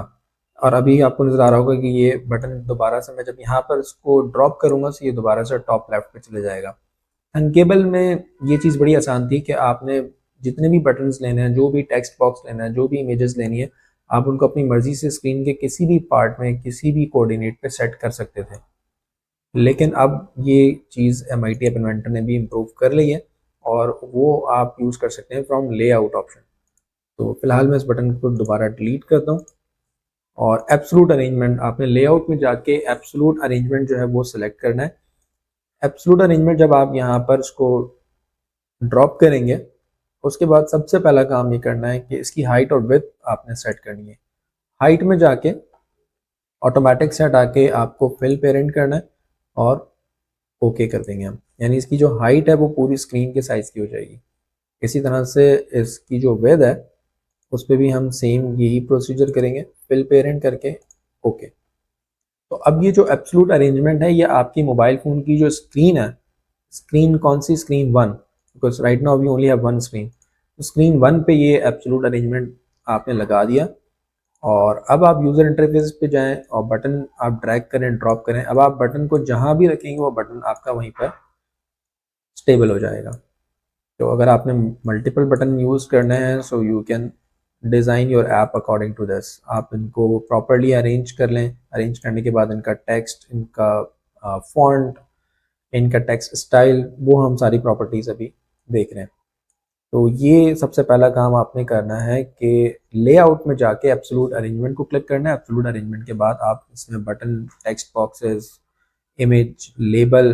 Speaker 1: और अभी आपको नज़र आ रहा होगा कि ये बटन दोबारा से मैं जब यहाँ पर इसको ड्रॉप करूँगा तो ये दोबारा से टॉप लेफ्ट पे चले जाएगा। थंकेबल में ये चीज़ बड़ी आसान थी कि आपने जितने भी बटन्स लेने हैं, जो भी टेक्स्ट बॉक्स लेना है, जो भी इमेजेस लेनी है, आप उनको अपनी मर्जी से स्क्रीन के किसी भी पार्ट में किसी भी कोऑर्डिनेट पे सेट कर सकते थे। लेकिन अब ये चीज़ MIT ऐप इन्वेंटर ने भी इम्प्रूव कर ली है, और वो आप यूज़ कर सकते हैं फ्रॉम लेआउट ऑप्शन। तो फिलहाल मैं इस बटन को दोबारा डिलीट करता हूँ, और एब्सोल्यूट अरेंजमेंट, आपने लेआउट में जाके एब्सोल्यूट अरेंजमेंट जो है वो सिलेक्ट करना है। एब्सोल्यूट अरेंजमेंट जब आप यहाँ पर इसको ड्रॉप करेंगे, उसके बाद सबसे पहला काम ये करना है कि इसकी हाइट और विड्थ आपने सेट करनी है। हाइट में जाके ऑटोमेटिक सेट आके आपको फिल पेरेंट करना है, और ओके कर देंगे हम, यानी इसकी जो हाइट है वो पूरी स्क्रीन के साइज़ की हो जाएगी। इसी तरह से इसकी जो विड्थ है उस पर भी हम सेम यही प्रोसीजर करेंगे, फिल पेरेंट करके ओके। तो अब ये जो एब्सोल्यूट अरेंजमेंट है ये आपकी मोबाइल फ़ोन की जो स्क्रीन है, स्क्रीन कौन सी, screen 1, because right now we only have one screen. तो स्क्रीन 1 पे ये एब्सोल्यूट अरेंजमेंट आपने लगा दिया, और अब आप यूज़र इंटरफेस पे जाएं और बटन आप ड्रैग करें, ड्रॉप करें। अब आप बटन को जहां भी रखेंगे वो बटन आपका वहीं पर स्टेबल हो जाएगा। तो अगर आपने मल्टीपल बटन यूज़ करने हैं, so you can design your app according to this. आप इनको प्रॉपरली अरेंज कर लें। अरेंज करने के बाद इनका टेक्स्ट, इनका फॉन्ट, इनका टेक्स्ट स्टाइल, वो हम सारी प्रॉपर्टीज़ अभी देख रहे हैं। तो ये सबसे पहला काम आपने करना है कि लेआउट में जाके एब्सोल्यूट अरेंजमेंट को क्लिक करना है। एब्सोल्यूट अरेंजमेंट के बाद आप इसमें button, text boxes, image, label,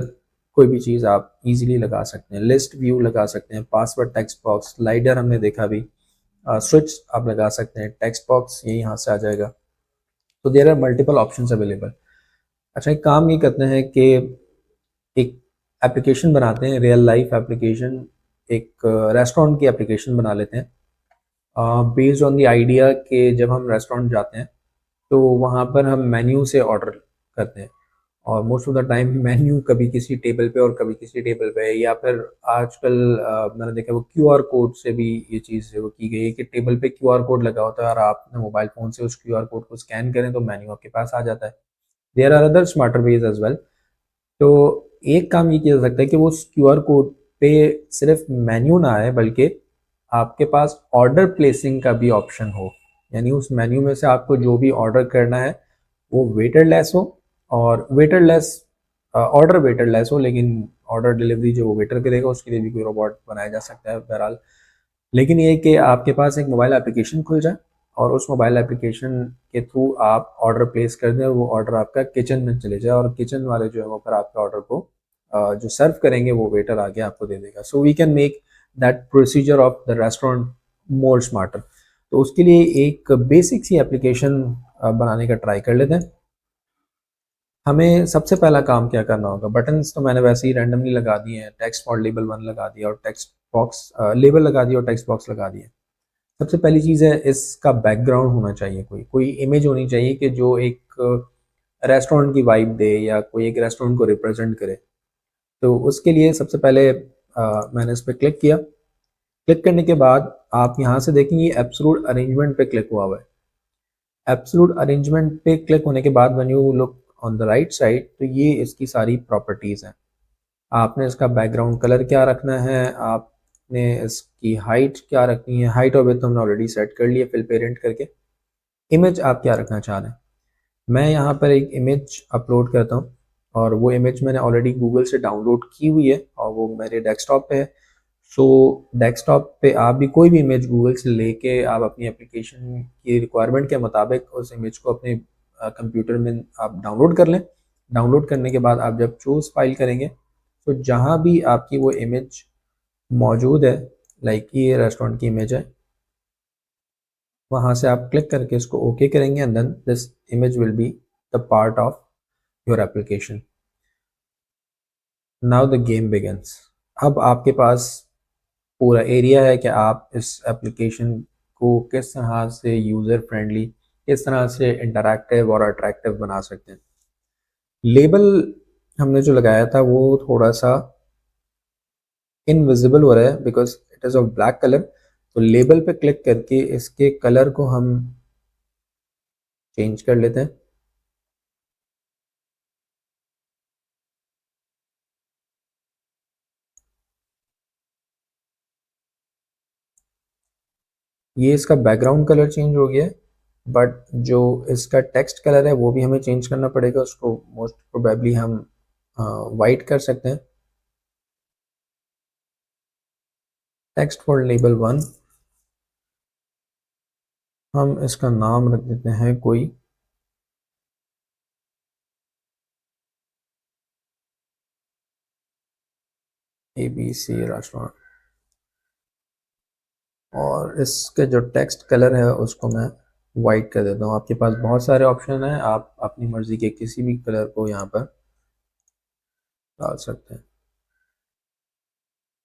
Speaker 1: कोई भी चीज़ आप इजीली लगा सकते हैं। लिस्ट व्यू लगा सकते हैं, पासवर्ड टेक्स्ट बॉक्स, स्लाइडर हमने देखा भी, स्विच आप लगा सकते हैं, टेक्स्ट बॉक्स ये यहाँ से आ जाएगा। तो there are multiple options available. अच्छा, एक काम ये करते हैं कि एक एप्लीकेशन बनाते हैं, रियल लाइफ एप्लीकेशन, एक रेस्टोरेंट की एप्लीकेशन बना लेते हैं, बेस्ड ऑन द आइडिया कि जब हम रेस्टोरेंट जाते हैं तो वहाँ पर हम मेन्यू से ऑर्डर करते हैं, और most of the time menu कभी किसी टेबल पे और कभी किसी टेबल पे, या फिर आजकल मैंने देखा वो QR कोड से भी ये चीज़ वो की गई है कि टेबल पे QR कोड लगा होता है और आप अपने मोबाइल फ़ोन से उस QR कोड को स्कैन करें तो मेन्यू आपके पास आ जाता है। There are other smarter ways as well. तो एक काम ये किया जा सकता है कि वो उस QR कोड पे सिर्फ मेन्यू ना आए, बल्कि आपके पास ऑर्डर प्लेसिंग का भी ऑप्शन हो, यानी उस मेन्यू में से आपको जो भी ऑर्डर करना है वो वेटर लेस हो, और waiter less order waiter less हो, लेकिन ऑर्डर डिलीवरी जो वो वेटर करेगा उसके लिए भी कोई रोबोट बनाया जा सकता है बहरहाल। लेकिन ये कि आपके पास एक मोबाइल एप्लीकेशन खुल जाए और उस मोबाइल एप्लीकेशन के थ्रू आप ऑर्डर प्लेस कर दें और वो ऑर्डर आपका किचन में चले जाए, और किचन वाले जो है वो फिर आपके ऑर्डर को जो सर्व करेंगे वो वेटर आगे आपको दे देगा। So we can make that procedure of the restaurant more smarter. तो उसके लिए एक बेसिक सी एप्लीकेशन बनाने का ट्राई कर लेते हैं। हमें सबसे पहला काम क्या करना होगा, बटन्स तो मैंने वैसे ही रैंडमली लगा दिए हैं, टेक्स्ट फॉर लेबल 1 लगा दिया और टेक्स्ट बॉक्स लेबल लगा दिया और टेक्स्ट बॉक्स लगा दिया। सबसे पहली चीज़ है इसका बैकग्राउंड होना चाहिए, कोई कोई इमेज होनी चाहिए कि जो एक रेस्टोरेंट की वाइब दे या कोई एक रेस्टोरेंट को रिप्रेजेंट करे। तो उसके लिए सबसे पहले मैंने इस पर क्लिक किया। क्लिक करने के बाद आप यहाँ से देखेंगे एब्सोल्यूट अरेंजमेंट पे क्लिक हुआ हुआ है। एब्सोल्यूट अरेंजमेंट पे क्लिक होने के बाद when you look on the right side, तो ये इसकी सारी प्रॉपर्टीज़ हैं। आपने इसका बैकग्राउंड कलर क्या रखना है, आपने इसकी हाइट क्या रखनी है, हाइट और विड्थ तो हमने ऑलरेडी सेट कर लिया फिल पेरेंट करके। इमेज आप क्या रखना चाह रहे हैं, मैं यहाँ पर एक इमेज अपलोड करता हूँ, और वो इमेज मैंने ऑलरेडी गूगल से डाउनलोड की हुई है और वो मेरे डेस्कटॉप पे है। सो डेस्कटॉप पे आप भी कोई भी इमेज गूगल से लेके आप अपनी एप्लीकेशन की रिक्वायरमेंट के मुताबिक उस इमेज को अपने कंप्यूटर में आप डाउनलोड कर लें। डाउनलोड करने के बाद आप जब चूज़ फाइल करेंगे तो जहाँ भी आपकी वो इमेज मौजूद है, लाइक ये रेस्टोरेंट की इमेज है, वहाँ से आप क्लिक करके इसको ओके करेंगे, and then this image will be the part of your application. Now the game begins. अब आपके पास पूरा एरिया है कि आप इस एप्लीकेशन को किस तरह से यूज़र फ्रेंडली, किस तरह से इंटरैक्टिव और अट्रैक्टिव बना सकते हैं। लेबल हमने जो लगाया था वो थोड़ा सा इनविजिबल हो रहा है because it is of black colour. तो लेबल पे क्लिक करके इसके कलर को हम चेंज कर लेते हैं। ये इसका बैकग्राउंड कलर चेंज हो गया है, बट जो इसका टेक्स्ट कलर है वो भी हमें चेंज करना पड़ेगा। उसको मोस्ट प्रोबेबली हम वाइट कर सकते हैं। टेक्स्ट फॉर लेबल 1, हम इसका नाम रख देते हैं कोई ABC रेस्टोरेंट, और इसके जो टेक्स्ट कलर है उसको मैं वाइट कर देता हूँ। आपके पास बहुत सारे ऑप्शन हैं, आप अपनी मर्ज़ी के किसी भी कलर को यहाँ पर डाल सकते हैं।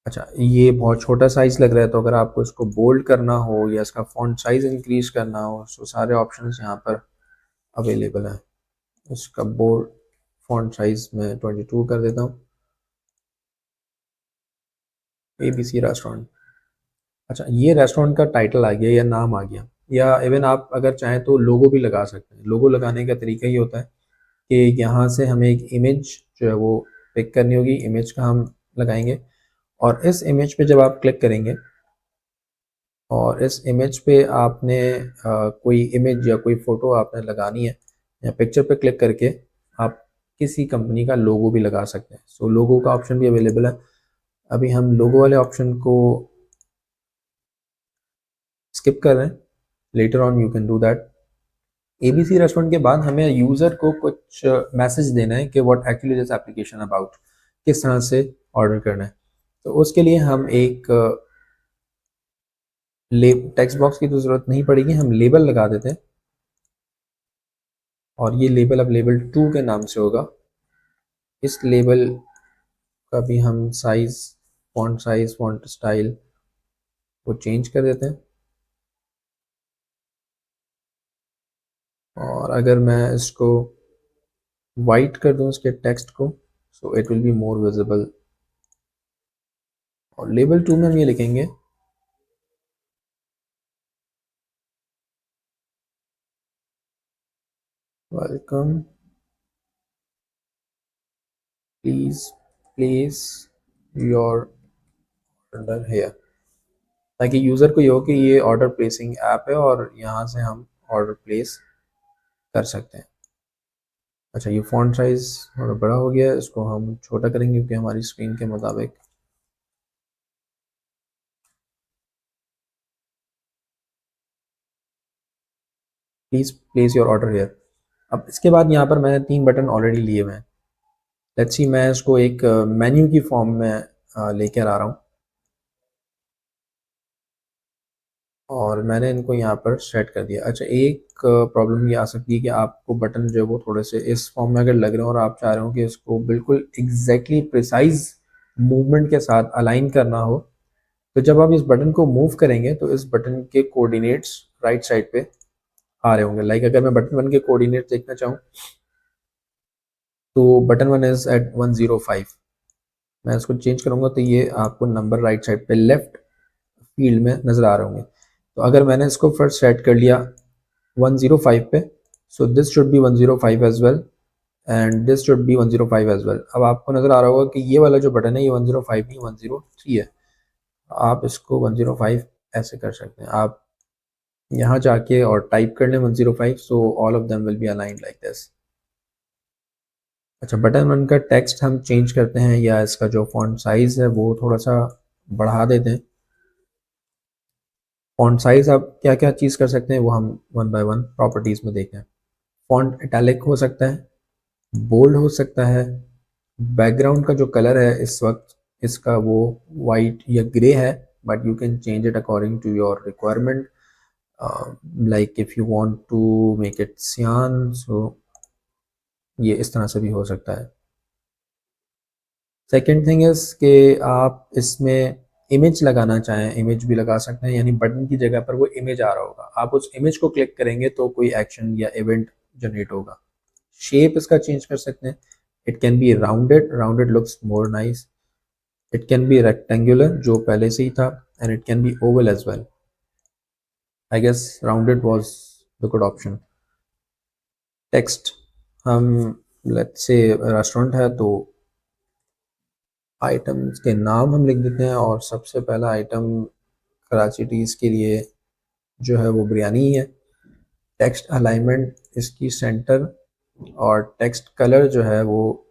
Speaker 1: अच्छा, ये बहुत छोटा साइज़ लग रहा है, तो अगर आपको इसको बोल्ड करना हो या इसका फॉन्ट साइज़ इंक्रीज करना हो तो सारे ऑप्शंस यहाँ पर अवेलेबल हैं। इसका बोल्ड फॉन्ट साइज़ मैं 22 कर देता हूँ। ABC restaurant. अच्छा, ये रेस्टोरेंट का टाइटल आ गया या नाम आ गया, या इवन आप अगर चाहें तो लोगो भी लगा सकते हैं। लोगो लगाने का तरीका ये होता है कि यहाँ से हमें एक इमेज जो है वो पिक करनी होगी, इमेज का हम लगाएंगे, और इस इमेज पे जब आप क्लिक करेंगे और इस इमेज पे आपने कोई इमेज या कोई फ़ोटो आपने लगानी है, या पिक्चर पे क्लिक करके आप किसी कंपनी का लोगो भी लगा सकते हैं। सो लोगो का ऑप्शन भी अवेलेबल है। अभी हम लोगो वाले ऑप्शन को स्किप कर रहे हैं, later on you can do that. ABC restaurant के बाद हमें यूज़र को कुछ मैसेज देना है कि what actually this application about, किस तरह से ऑर्डर करना है। तो उसके लिए हम एक टेक्स्ट बॉक्स की तो ज़रूरत नहीं पड़ेगी, हम लेबल लगा देते हैं, और ये लेबल अब लेबल 2 के नाम से होगा। इस लेबल का भी हम साइज़, फॉन्ट स्टाइल को चेंज कर देते हैं, और अगर मैं इसको वाइट कर दूं इसके टेक्स्ट को, so it will be more visible. और लेबल 2 में हम ये लिखेंगे welcome, please place your order here, ताकि यूज़र को ये हो कि ये ऑर्डर प्लेसिंग ऐप है और यहाँ से हम ऑर्डर प्लेस कर सकते हैं। अच्छा, ये फॉन्ट साइज़ थोड़ा बड़ा हो गया है, इसको हम छोटा करेंगे क्योंकि हमारी स्क्रीन के मुताबिक। Please place your order here. अब इसके बाद यहाँ पर मैंने 3 बटन ऑलरेडी लिए हुए हैं। लेट्स सी, मैं इसको एक मेन्यू की फॉर्म में लेकर आ रहा हूँ, और मैंने इनको यहाँ पर सेट कर दिया। अच्छा, एक प्रॉब्लम ये आ सकती है कि आपको बटन जो है वो थोड़े से इस फॉर्म में अगर लग रहे हो और आप चाह रहे हो कि इसको बिल्कुल एग्जैक्टली प्रिसाइज मूवमेंट के साथ अलाइन करना हो, तो जब आप इस बटन को मूव करेंगे तो इस बटन के कोऑर्डिनेट्स राइट साइड पे आ रहे होंगे। लाइक अगर मैं बटन 1 के कोऑर्डिनेट्स देखना चाहूँ तो बटन 1 इज़ एट 105, मैं इसको चेंज करूँगा तो ये आपको नंबर राइट साइड पे लेफ्ट फील्ड में नज़र आ रहे होंगे। तो अगर मैंने इसको फर्स्ट सेट कर लिया 105 पे, so this should be 105 as well, and this should be 105 as well. अब आपको नज़र आ रहा होगा कि ये वाला जो बटन है ये 105 नहीं 103 है। आप इसको 105 ऐसे कर सकते हैं। आप यहाँ जाके और टाइप कर लें 105, so all of them will be aligned like this. अच्छा, बटन 1 का टेक्स्ट हम चेंज करते हैं, या इसका जो फॉन्ट साइज़ है वो थोड़ा सा बढ़ा देते हैं। फॉन्ट साइज़ आप क्या क्या चीज़ कर सकते हैं वो हम वन बाय वन प्रॉपर्टीज़ में देखते हैं। फॉन्ट इटैलिक हो सकता है, बोल्ड हो सकता है, बैकग्राउंड का जो कलर है इस वक्त इसका वो वाइट या ग्रे है, but you can change it according to your requirement. Like if you want to make it cyan, so ये इस तरह से भी हो सकता है। सेकेंड थिंग इज़ कि आप इसमें इमेज लगाना चाहें, इमेज भी लगा सकते हैं, यानी बटन की जगह पर वो इमेज आ रहा होगा, आप उस इमेज को क्लिक करेंगे तो कोई एक्शन या इवेंट जनरेट होगा। शेप इसका चेंज कर सकते हैं, it can be rounded, rounded looks more nice. It can be rectangular जो पहले से ही था, and it can be oval as well. I guess rounded was the good option. Text, हम लेट्स से रेस्टोरेंट है तो आइटम्स के नाम हम लिख देते हैं, और सबसे पहला आइटम कराची टीज़ के लिए जो है वो बिरयानी ही है. टेक्स्ट अलाइनमेंट इसकी सेंटर, और टेक्स्ट कलर जो है वो,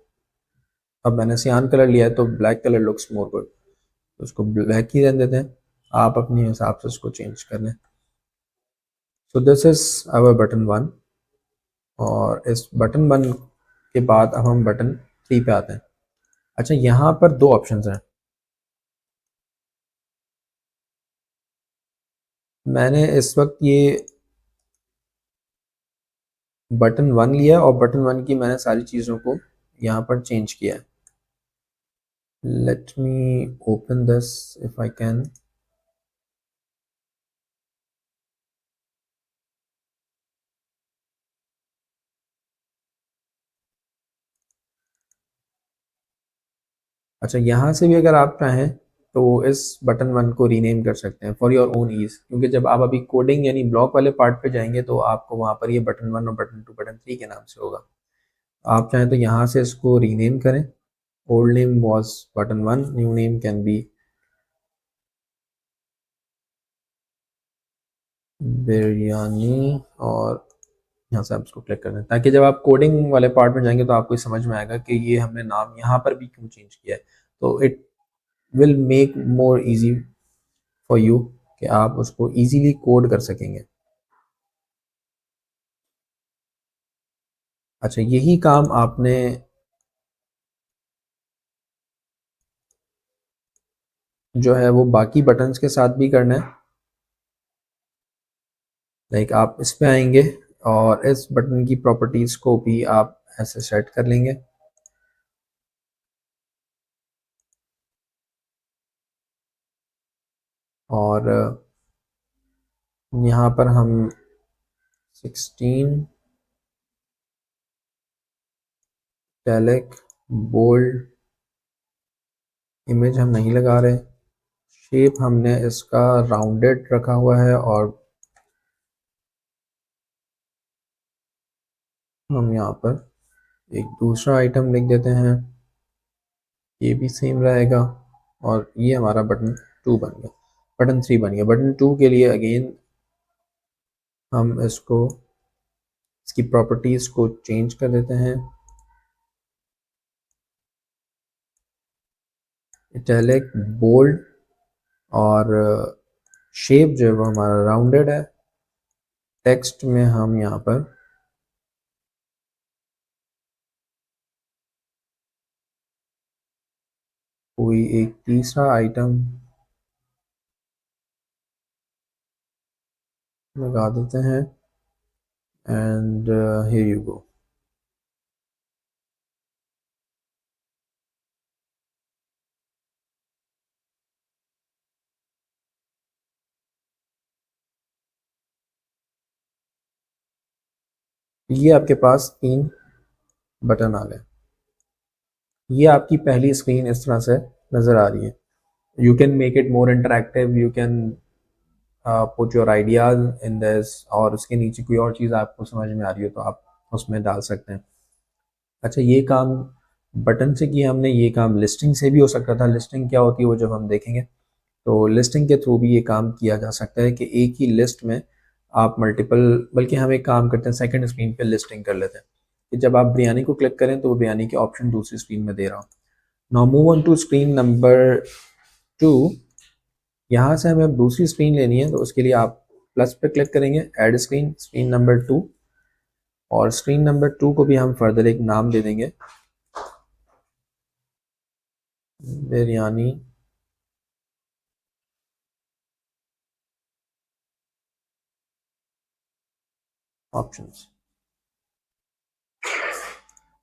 Speaker 1: अब मैंने सियान कलर लिया है तो black colour looks more good, तो उसको ब्लैक ही रहने देते हैं. आप अपने हिसाब से उसको चेंज कर लें. So this is our button 1, और इस बटन 1 के बाद अब हम बटन 3 पे आते हैं. अच्छा, यहाँ पर दो ऑप्शंस हैं. मैंने इस वक्त ये बटन 1 लिया, और बटन 1 की मैंने सारी चीज़ों को यहाँ पर चेंज किया है. Let me open this if I can. अच्छा, यहाँ से भी अगर आप चाहें तो इस बटन 1 को रीनेम कर सकते हैं फॉर योर ओन ईज, क्योंकि जब आप अभी कोडिंग यानी ब्लॉक वाले पार्ट पे जाएंगे तो आपको वहाँ पर ये बटन 1 और बटन 2 बटन 3 के नाम से होगा. आप चाहें तो यहाँ से इसको रीनेम करें. Old name was button 1, new name can be biryani, और यहाँ से आप इसको क्लिक कर दें ताकि जब आप कोडिंग वाले पार्ट में जाएंगे तो आपको समझ में आएगा कि ये हमने नाम यहाँ पर भी क्यों चेंज किया है. तो it will make more easy for you कि आप उसको इजीली कोड कर सकेंगे. अच्छा, यही काम आपने जो है वो बाकी बटन्स के साथ भी करना है. लाइक आप इस पे आएंगे और इस बटन की प्रॉपर्टीज को भी आप ऐसे सेट कर लेंगे. और यहाँ पर हम 16 टैलिक बोल्ड इमेज हम नहीं लगा रहे. शेप हमने इसका राउंडेड रखा हुआ है, और हम यहाँ पर एक दूसरा आइटम लिख देते हैं. ये भी सेम रहेगा, और ये हमारा बटन 2 बन गया. बटन 3 बन गया. बटन 2 के लिए अगेन हम इसको, इसकी प्रॉपर्टीज़ को चेंज कर देते हैं. इटैलिक बोल्ड, और शेप जो है वो हमारा राउंडेड है. टेक्स्ट में हम यहाँ पर कोई एक तीसरा आइटम लगा देते हैं, एंड हियर यू गो. ये आपके पास 3 बटन आ गए. ये आपकी पहली स्क्रीन इस तरह से नज़र आ रही है. You can make it more interactive, you can put your ideas in this, और उसके नीचे कोई और चीज़ आपको समझ में आ रही हो तो आप उसमें डाल सकते हैं. अच्छा, ये काम बटन से किया हमने. ये काम लिस्टिंग से भी हो सकता था. लिस्टिंग क्या होती है वो जब हम देखेंगे. तो लिस्टिंग के थ्रू भी ये काम किया जा सकता है कि एक ही लिस्ट में आप मल्टीपल, बल्कि हम एक काम करते हैं सेकंड स्क्रीन पे लिस्टिंग कर लेते हैं कि जब आप बिरयानी को क्लिक करें तो वो बिरयानी के ऑप्शन दूसरी स्क्रीन में दे रहा हूँ. Now move on to screen number 2. यहाँ से हमें अब दूसरी स्क्रीन लेनी है, तो उसके लिए आप प्लस पे क्लिक करेंगे, ऐड स्क्रीन, स्क्रीन नंबर 2, और स्क्रीन नंबर 2 को भी हम फर्दर एक नाम दे देंगे, बिरयानी ऑप्शंस.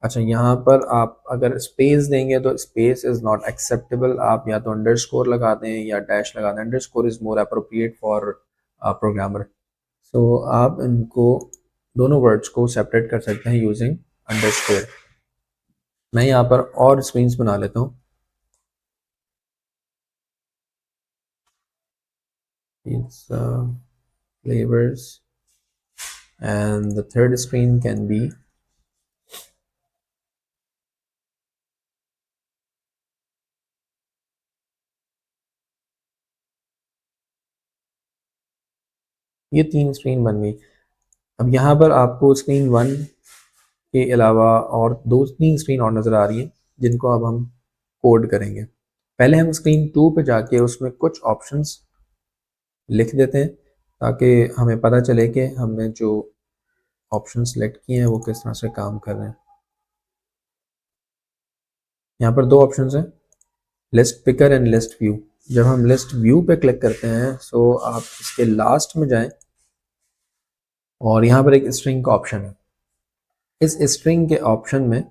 Speaker 1: अच्छा, यहाँ पर आप अगर स्पेस देंगे तो स्पेस इज़ नॉट एक्सेप्टेबल. आप या तो अंडरस्कोर लगा दें या डैश लगा दें. Underscore is more appropriate for programmer. So आप इनको दोनों वर्ड्स को सेपरेट कर सकते हैं यूजिंग अंडरस्कोर. मैं यहाँ पर और स्क्रीन्स बना लेता हूँ. pizza flavors, and the third screen can be ये 3 स्क्रीन बन गई। अब यहाँ पर आपको स्क्रीन 1 के अलावा और 2-3 स्क्रीन और नज़र आ रही हैं जिनको अब हम कोड करेंगे। पहले हम स्क्रीन 2 पे जाके उसमें कुछ ऑप्शंस लिख देते हैं ताकि हमें पता चले कि हमने जो ऑप्शन सेलेक्ट किए हैं वो किस तरह से काम कर रहे हैं। यहाँ पर 2 ऑप्शंस हैं, list picker and list view. जब हम लिस्ट व्यू पे क्लिक करते हैं सो आप इसके लास्ट में जाएं और यहाँ पर एक स्ट्रिंग का ऑप्शन है। इस स्ट्रिंग के ऑप्शन में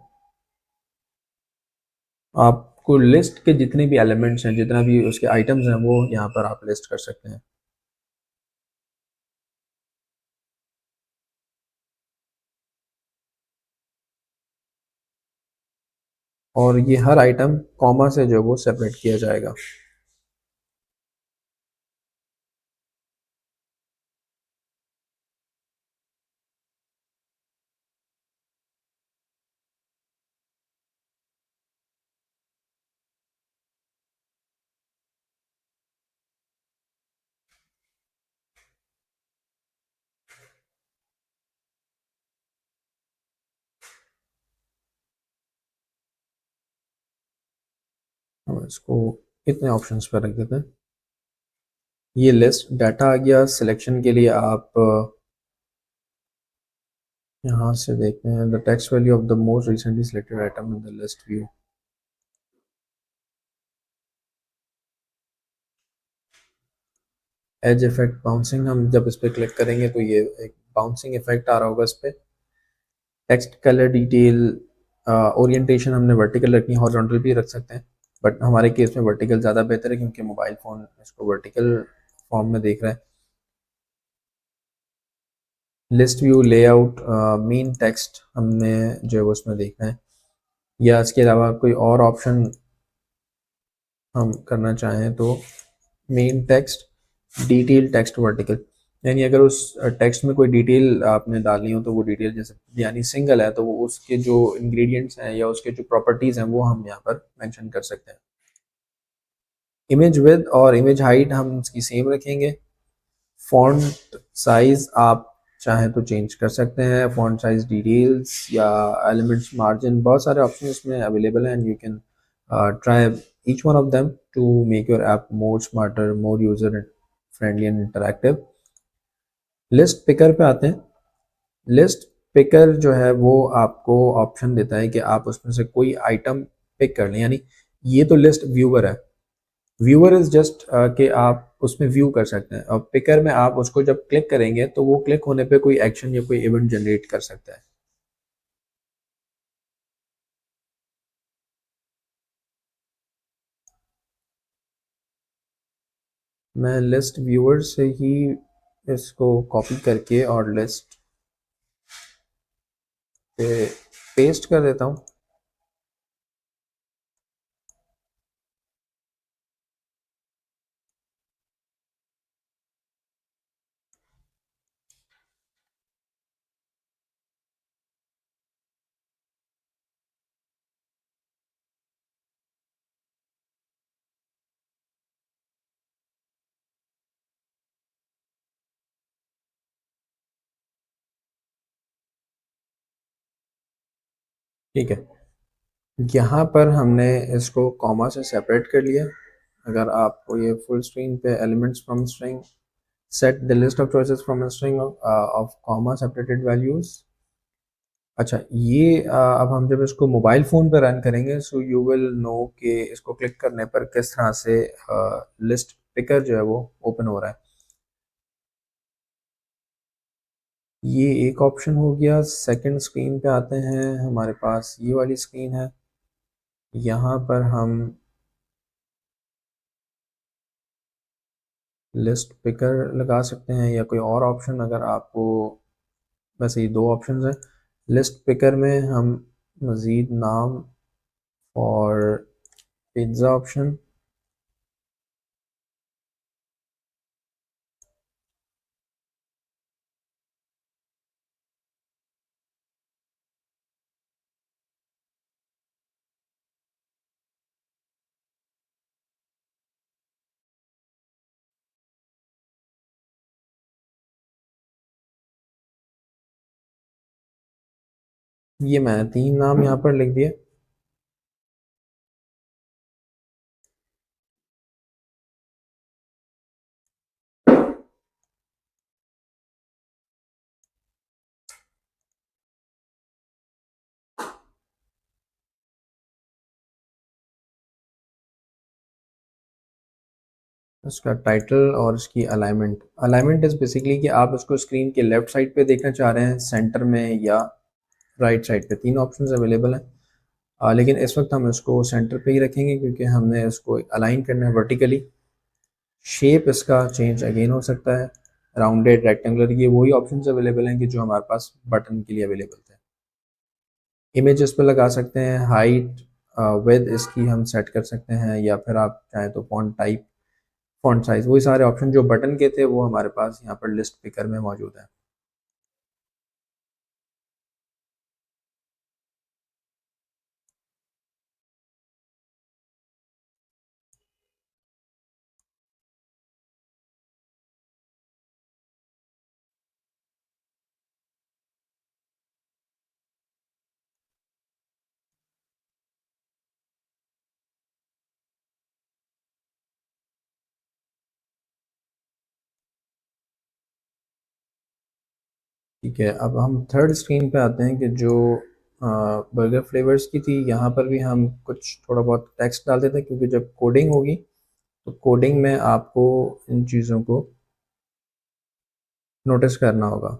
Speaker 1: आपको लिस्ट के जितने भी एलिमेंट्स हैं, जितना भी उसके आइटम्स हैं, वो यहाँ पर आप लिस्ट कर सकते हैं। और ये हर आइटम कॉमा से जो वो सेपरेट किया जाएगा। हम इसको इतने ऑप्शंस पर रख देते हैं। ये लिस्ट डाटा आ गया। सिलेक्शन के लिए आप यहाँ से देखते हैं the text value of the most recently selected item in the list view. As effect bouncing, हम जब इस पर क्लिक करेंगे तो ये एक बाउंसिंग इफेक्ट आ रहा होगा इस पर। टेक्स्ट कलर डिटेल, ओरिएंटेशन हमने वर्टिकल रखनी है, हॉरिजॉन्टल भी रख सकते हैं बट हमारे केस में वर्टिकल ज़्यादा बेहतर है क्योंकि मोबाइल फ़ोन इसको वर्टिकल फॉर्म में देख रहा है। List view layout, main text हमने जो है वो उसमें देखना है, या इसके अलावा कोई और ऑप्शन हम करना चाहें तो main text, detail text vertical. यानी अगर उस टेक्स्ट में कोई डिटेल आपने डालनी हो तो वो डिटेल जैसे यानी सिंगल है तो वो उसके जो इंग्रेडिएंट्स हैं या उसके जो प्रॉपर्टीज़ हैं वो हम यहाँ पर मेंशन कर सकते हैं। इमेज विड्थ और इमेज हाइट हम इसकी सेम रखेंगे। फॉन्ट साइज आप चाहें तो चेंज कर सकते हैं, फॉन्ट साइज डिटेल्स या एलिमेंट्स मार्जिन, बहुत सारे ऑप्शन इसमें अवेलेबल हैं and you can try each one of them to make your app more smarter, more user friendly and interactive. List picker पे आते हैं। लिस्ट पिकर जो है वो आपको ऑप्शन देता है कि आप उसमें से कोई आइटम पिक कर लें। यानी ये तो लिस्ट व्यूअर है, व्यूअर इज जस्ट कि आप उसमें व्यू कर सकते हैं, और पिकर में आप उसको जब क्लिक करेंगे तो वो क्लिक होने पे कोई एक्शन या कोई इवेंट जनरेट कर सकता है। मैं लिस्ट व्यूअर से ही इसको कॉपी करके और लिस्ट पे पेस्ट कर देता हूँ। ठीक है, यहाँ पर हमने इसको कॉमा से सेपरेट कर लिया। अगर आपको ये फुल स्क्रीन पे elements from string, set the list of choices from a string of comma separated values। अच्छा, ये अब हम जब इसको मोबाइल फ़ोन पे रन करेंगे सो यू विल नो कि इसको क्लिक करने पर किस तरह से लिस्ट पिकर जो है वो ओपन हो रहा है। ये एक ऑप्शन हो गया। सेकंड स्क्रीन पे आते हैं, हमारे पास ये वाली स्क्रीन है। यहाँ पर हम लिस्ट पिकर लगा सकते हैं या कोई और ऑप्शन अगर आपको। वैसे ये दो ऑप्शन हैं। लिस्ट पिकर में हम मज़ीद नाम और पिज़्ज़ा ऑप्शन, ये मैंने 3 नाम यहाँ पर लिख दिए। इसका टाइटल और इसकी अलाइनमेंट। अलाइनमेंट इज़ बेसिकली कि आप उसको स्क्रीन के लेफ्ट साइड पे देखना चाह रहे हैं, सेंटर में, या राइट साइड पे। 3 ऑप्शंस अवेलेबल हैं। लेकिन इस वक्त हम इसको सेंटर पे ही रखेंगे क्योंकि हमने इसको अलाइन करना है वर्टिकली। शेप इसका चेंज अगेन हो सकता है, राउंडेड, रेक्टेंगुलर, ये वही ऑप्शंस अवेलेबल हैं कि जो हमारे पास बटन के लिए अवेलेबल थे। इमेज इस पर लगा सकते हैं, हाइट, विड्थ इसकी हम सेट कर सकते हैं, या फिर आप चाहें तो फॉन्ट टाइप, फॉन्ट साइज, वही सारे ऑप्शन जो बटन के थे वो हमारे पास यहाँ पर लिस्ट पिकर में मौजूद है। ठीक है, अब हम थर्ड स्क्रीन पे आते हैं कि जो बर्गर फ्लेवर्स की थी, यहाँ पर भी हम कुछ थोड़ा बहुत टेक्स्ट डाल देते हैं क्योंकि जब कोडिंग होगी तो कोडिंग में आपको इन चीज़ों को नोटिस करना होगा।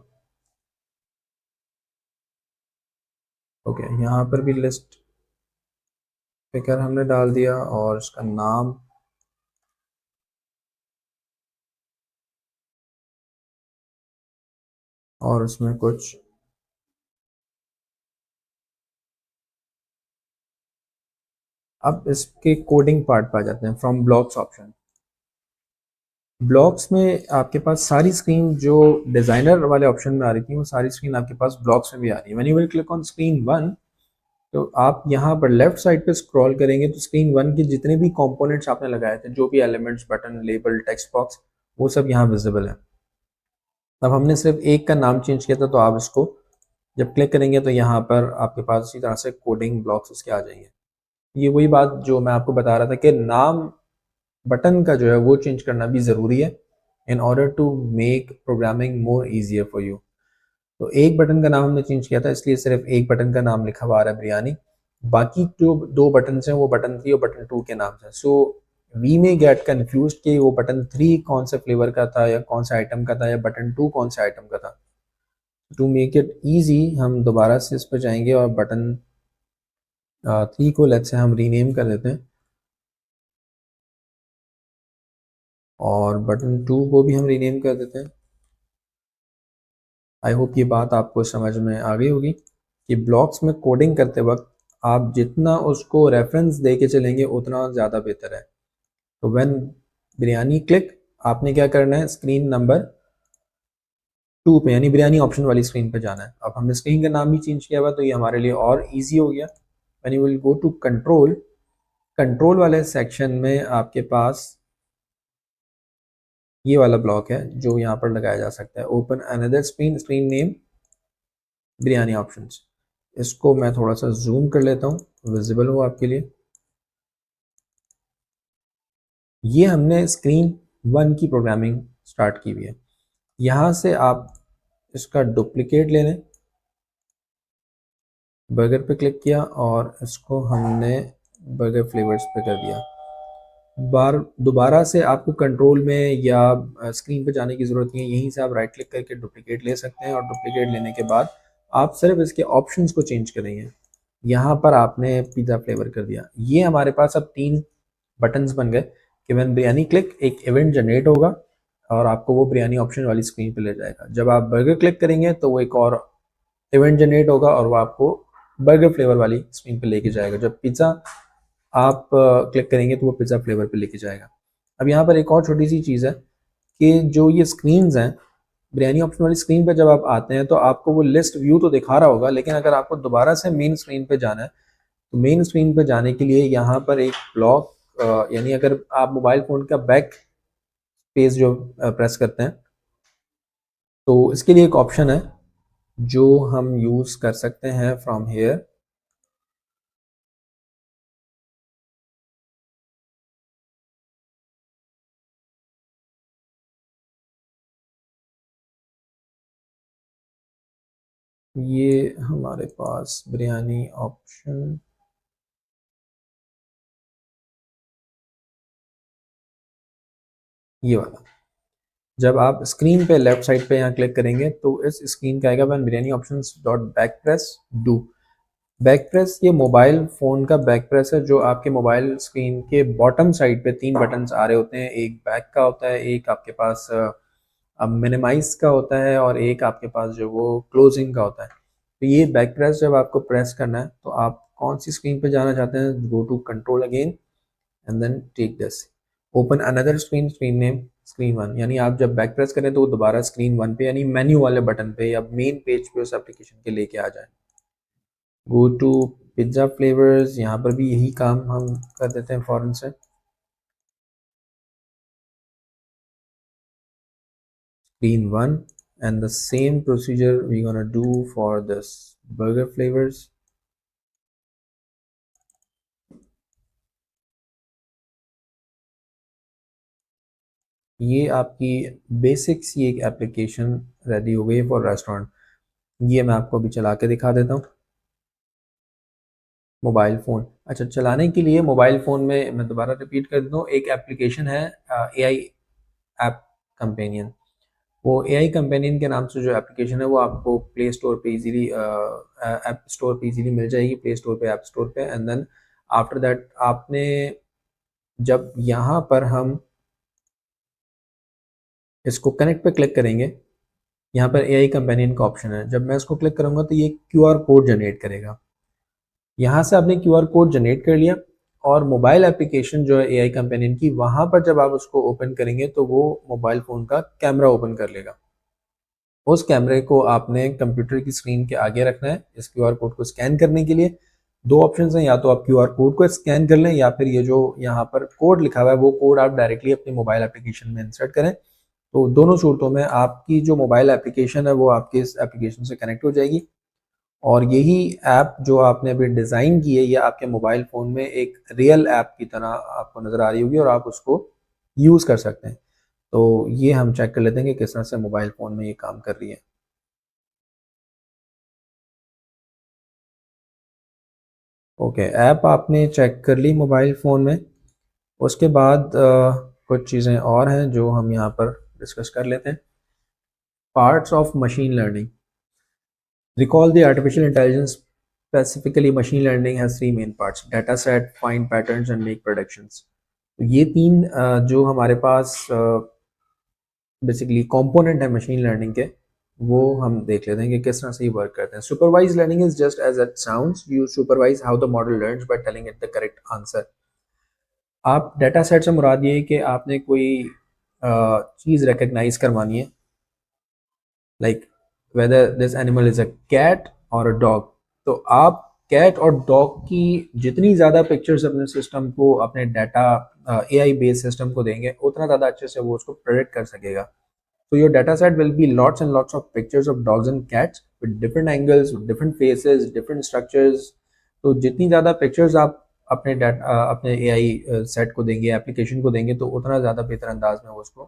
Speaker 1: ओके, यहाँ पर भी लिस्ट पिकर हमने डाल दिया और इसका नाम, और उसमें कुछ, अब इसके कोडिंग पार्ट पर आ जाते हैं, फ्रॉम ब्लॉक्स ऑप्शन। ब्लॉक्स में आपके पास सारी स्क्रीन जो डिज़ाइनर वाले ऑप्शन में आ रही थी वो सारी स्क्रीन आपके पास ब्लॉक्स में भी आ रही है। When you will click on screen 1, तो आप यहाँ पर लेफ्ट साइड पे स्क्रॉल करेंगे तो स्क्रीन 1 के जितने भी कंपोनेंट्स आपने लगाए थे, जो भी elements, button, label, text box, वो सब यहाँ विजिबल है। अब हमने सिर्फ एक का नाम चेंज किया था, तो आप इसको जब क्लिक करेंगे तो यहाँ पर आपके पास इसी तरह से कोडिंग ब्लॉक्स उसके आ जाएंगे। ये वही बात जो मैं आपको बता रहा था कि नाम बटन का जो है वो चेंज करना भी ज़रूरी है in order to make programming more easier for you. तो एक बटन का नाम हमने चेंज किया था, इसलिए सिर्फ एक बटन का नाम लिखा हुआ आ रहा है बिरयानी। बाकी जो 2 बटन हैं वो बटन 3 और बटन 2 के नाम से। सो वी में गेट कन्फ्यूज कि वो बटन 3 कौन से फ्लेवर का था या कौन से आइटम का था, या बटन 2 कौन से आइटम का था। टू मेक इट ईजी हम दोबारा से इस पर जाएंगे और बटन 3 को लेट्स से हम रीनेम कर देते हैं, और बटन 2 को भी हम रीनेम कर देते हैं। आई होप ये बात आपको समझ में आ गई होगी कि ब्लॉक्स में कोडिंग करते वक्त आप जितना उसको रेफरेंस दे के चलेंगे उतना ज़्यादा बेहतर है। तो व्हेन बिरयानी क्लिक, आपने क्या करना है, स्क्रीन नंबर 2 पे यानी बिरयानी ऑप्शन वाली स्क्रीन पे जाना है। अब हमने स्क्रीन का नाम भी चेंज किया हुआ तो ये हमारे लिए और इजी हो गया। When you will go to control, control वाले सेक्शन में आपके पास ये वाला ब्लॉक है जो यहाँ पर लगाया जा सकता है, open another screen, screen name biryani options. इसको मैं थोड़ा सा जूम कर लेता हूँ विजिबल हो आपके लिए। ये हमने स्क्रीन 1 की प्रोग्रामिंग स्टार्ट की हुई है। यहाँ से आप इसका डुप्लीकेट ले लें, बर्गर पे क्लिक किया और इसको हमने बर्गर फ्लेवर्स पे कर दिया। बार दोबारा से आपको कंट्रोल में या स्क्रीन पे जाने की ज़रूरत नहीं है, यहीं से आप राइट क्लिक करके डुप्लीकेट ले सकते हैं, और डुप्लीकेट लेने के बाद आप सिर्फ इसके ऑप्शंस को चेंज करेंगे। यहाँ पर आपने पिज़्ज़ा फ्लेवर कर दिया। ये हमारे पास अब 3 बटन्स बन गए कि व्हेन बिरयानी क्लिक एक इवेंट जनरेट होगा और आपको वो बिरयानी ऑप्शन वाली स्क्रीन पे ले जाएगा। जब आप बर्गर क्लिक करेंगे तो वो एक और इवेंट जनरेट होगा और वो आपको बर्गर फ्लेवर वाली स्क्रीन पे लेके जाएगा। जब पिज़्ज़ा आप क्लिक करेंगे तो वो पिज़्ज़ा फ्लेवर पे लेके जाएगा। अब यहाँ पर एक और छोटी सी चीज़ है कि जो ये स्क्रीन्स हैं, बिरयानी ऑप्शन वाली स्क्रीन पे जब आप आते हैं तो आपको वो लिस्ट व्यू तो दिखा रहा होगा, लेकिन अगर आपको दोबारा से मेन स्क्रीन पे जाना है तो मेन स्क्रीन पे जाने के लिए यहाँ पर एक ब्लॉक, यानी अगर आप मोबाइल फ़ोन का बैक पेज जो प्रेस करते हैं तो इसके लिए एक ऑप्शन है जो हम यूज़ कर सकते हैं फ्रॉम हेयर। ये हमारे पास बिरयानी ऑप्शन, ये वाला, जब आप स्क्रीन पे लेफ्ट साइड पे यहाँ क्लिक करेंगे तो इस स्क्रीन का आएगा one biryani options dot back press do. Back press ये मोबाइल फ़ोन का बैक प्रेस है, जो आपके मोबाइल स्क्रीन के बॉटम साइड पे तीन बटन्स आ रहे होते हैं, एक बैक का होता है, एक आपके पास मिनिमाइज का होता है, और एक आपके पास जो वो क्लोजिंग का होता है। तो ये बैक प्रेस जब आपको प्रेस करना है तो आप कौन सी स्क्रीन पे जाना चाहते हैं, go to control again and then take this, open another screen, screen name screen one, यानी आप जब बैक प्रेस करें तो वो दोबारा स्क्रीन वन पे यानी मेन्यू वाले बटन पे या मेन पेज पे उस एप्लीकेशन के लेके आ जाए। गो टू पिज्ज़ा फ्लेवर्स, यहाँ पर भी यही काम हम कर देते हैं फ़ौरन से। Screen 1 and the same procedure we're gonna do for this burger flavors. ये आपकी बेसिक्स ये एक एप्लीकेशन रेडी हो गई है फॉर रेस्टोरेंट। ये मैं आपको अभी चला के दिखा देता हूँ। मोबाइल फ़ोन, अच्छा, चलाने के लिए मोबाइल फ़ोन में मैं दोबारा रिपीट कर देता हूँ, एक एप्लीकेशन है AI ऐप कंपेनियन। वो AI कंपेनियन के नाम से जो एप्लीकेशन है वो आपको प्ले स्टोर पे इजीली, ऐप स्टोर पे इजीली मिल जाएगी, प्ले स्टोर पे, ऐप स्टोर पे। एंड देन आफ्टर दैट आपने, जब यहाँ पर हम इसको कनेक्ट पे क्लिक करेंगे, यहाँ पर AI कंपेनियन का ऑप्शन है, जब मैं इसको क्लिक करूँगा तो ये QR कोड जनरेट करेगा। यहाँ से आपने QR कोड जनरेट कर लिया, और मोबाइल एप्लीकेशन जो है AI कंपेनियन की, वहाँ पर जब आप उसको ओपन करेंगे तो वो मोबाइल फ़ोन का कैमरा ओपन कर लेगा। उस कैमरे को आपने कंप्यूटर की स्क्रीन के आगे रखना है इस क्यूआर कोड को स्कैन करने के लिए। दो ऑप्शंस हैं, या तो आप क्यूआर कोड को स्कैन कर लें, या फिर ये जो यहाँ पर कोड लिखा हुआ है वो कोड आप डायरेक्टली अपने मोबाइल एप्लीकेशन में इंसर्ट करें। तो दोनों सूरतों में आपकी जो मोबाइल एप्लीकेशन है वो आपके इस एप्लीकेशन से कनेक्ट हो जाएगी, और यही ऐप जो आपने अभी डिज़ाइन की है ये आपके मोबाइल फ़ोन में एक रियल ऐप की तरह आपको नज़र आ रही होगी, और आप उसको यूज़ कर सकते हैं। तो ये हम चेक कर लेते हैं कि किस तरह से मोबाइल फ़ोन में ये काम कर रही है। ओके, ऐप आपने चेक कर ली मोबाइल फ़ोन में। उसके बाद कुछ चीज़ें और हैं जो हम यहाँ पर डिस्कस कर लेते हैं। Parts of machine learning, recall the artificial intelligence, specifically machine learning has three main parts, data set, find patterns and make predictions. तो ये तीन जो हमारे पास बेसिकली कंपोनेंट है मशीन लर्निंग के, वो हम देख लेते हैं कि किस तरह से ये वर्क करते हैं। Supervised learning is just as it sounds, you supervise how the model learns by telling it the correct answer. आप डाटा सेट से मुराद ये है कि आपने कोई चीज़ रिकग्नाइज करवानी है, like whether this animal is a cat और अ डॉग। तो आप कैट और डॉग की जितनी ज़्यादा पिक्चर्स अपने सिस्टम को, अपने डाटा AI बेस्ड सिस्टम को देंगे, उतना ज़्यादा अच्छे से वो उसको प्रेडिक्ट कर सकेगा। So your data set will be lots and lots of pictures of dogs and cats with different angles, with different faces, different structures. तो जितनी ज़्यादा पिक्चर्स आप अपने डाटा, अपने AI सेट को देंगे, एप्लीकेशन को देंगे, तो उतना ज़्यादा बेहतर अंदाज में वो उसको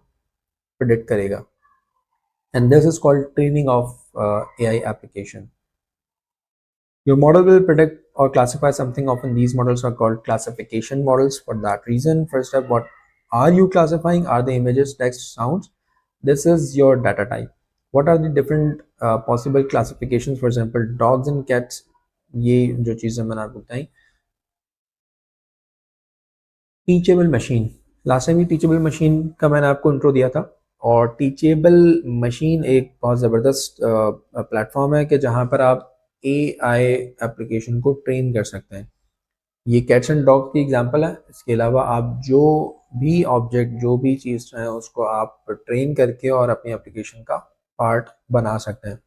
Speaker 1: प्रिडिक्ट करेगा। And this is called training of AI application. Your model will predict or classify something. Often these models are called classification models for that reason. First step, what are you classifying? Are the images, text, sounds? This is your data type. What are the different possible classifications? For example, dogs and cats. ये जो चीज़ें मैंने आपको बताई। Teachable machine, last time ही teachable machine का मैंने आपको intro दिया था, और टीचेबल मशीन एक बहुत ज़बरदस्त प्लेटफॉर्म है कि जहाँ पर आप AI एप्लीकेशन को ट्रेन कर सकते हैं। ये कैट्स एंड डॉग की एग्जांपल है। इसके अलावा आप जो भी ऑब्जेक्ट, जो भी चीज़ चाहें उसको आप ट्रेन करके और अपनी एप्लीकेशन का पार्ट बना सकते हैं।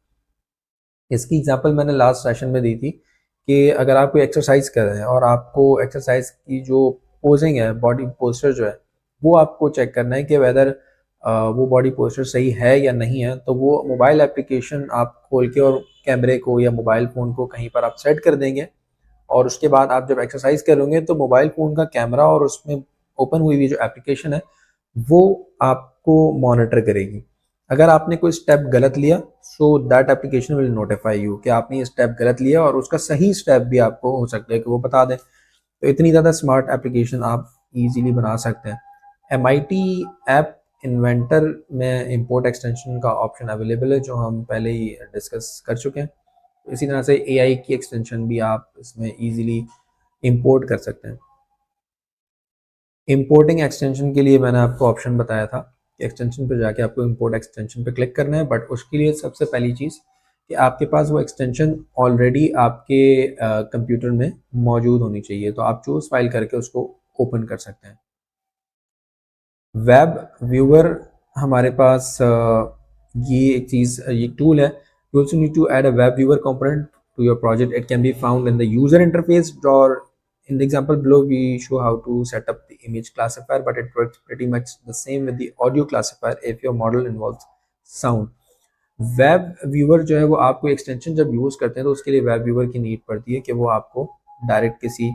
Speaker 1: इसकी एग्जांपल मैंने लास्ट सेशन में दी थी कि अगर आप कोई एक्सरसाइज कर रहे हैं और आपको एक्सरसाइज की जो पोजिंग है, बॉडी पोस्चर जो है, वो आपको चेक करना है कि वेदर वो बॉडी पोस्चर सही है या नहीं है, तो वो मोबाइल एप्लीकेशन आप खोल के और कैमरे को या मोबाइल फ़ोन को कहीं पर आप सेट कर देंगे, और उसके बाद आप जब एक्सरसाइज करोगे तो मोबाइल फ़ोन का कैमरा और उसमें ओपन हुई हुई जो एप्लीकेशन है वो आपको मॉनिटर करेगी। अगर आपने कोई स्टेप गलत लिया, so that application will notify you कि आपने ये स्टेप गलत लिया, और उसका सही स्टेप भी आपको हो सकता है कि वो बता दें। तो इतनी ज़्यादा स्मार्ट एप्लीकेशन आप इजीली बना सकते हैं। MIT ऐप इन्वेंटर में इंपोर्ट एक्सटेंशन का ऑप्शन अवेलेबल है, जो हम पहले ही डिस्कस कर चुके हैं। इसी तरह से AI की एक्सटेंशन भी आप इसमें इजीली इंपोर्ट कर सकते हैं। इंपोर्टिंग एक्सटेंशन के लिए मैंने आपको ऑप्शन बताया था कि एक्सटेंशन पे जाके आपको इंपोर्ट एक्सटेंशन पे क्लिक करना है, बट उसके लिए सबसे पहली चीज़ कि आपके पास वो एक्सटेंशन ऑलरेडी आपके कंप्यूटर में मौजूद होनी चाहिए। तो आप चूज़ फाइल करके उसको ओपन कर सकते हैं। वेब व्यूअर हमारे पास ये एक चीज़, ये टूल है। You also need to add a web viewer component to your project. It can be found in the user interface, or in the example below we show how to set up the image classifier, but it works pretty much the same with the audio classifier if your model involves sound. Web viewer जो है वो आपको extension जब use करते हैं तो उसके लिए वेब व्यूअर की नीड पड़ती है कि वो आपको डायरेक्ट किसी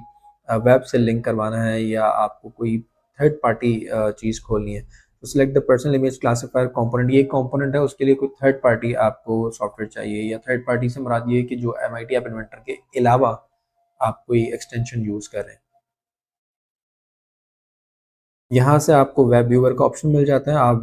Speaker 1: वेब से लिंक करवाना है, या आपको कोई थर्ड पार्टी चीज़ खोलनी है। तो select the personal image classifier component, ये कंपोनेंट है, उसके लिए कोई थर्ड पार्टी आपको सॉफ्टवेयर चाहिए, या थर्ड पार्टी से मुराद ये है कि जो MIT ऐप इन्वेंटर के अलावा आप कोई एक्सटेंशन यूज़ कर रहे हैं। यहाँ से आपको वेब व्यूअर का ऑप्शन मिल जाता है। आप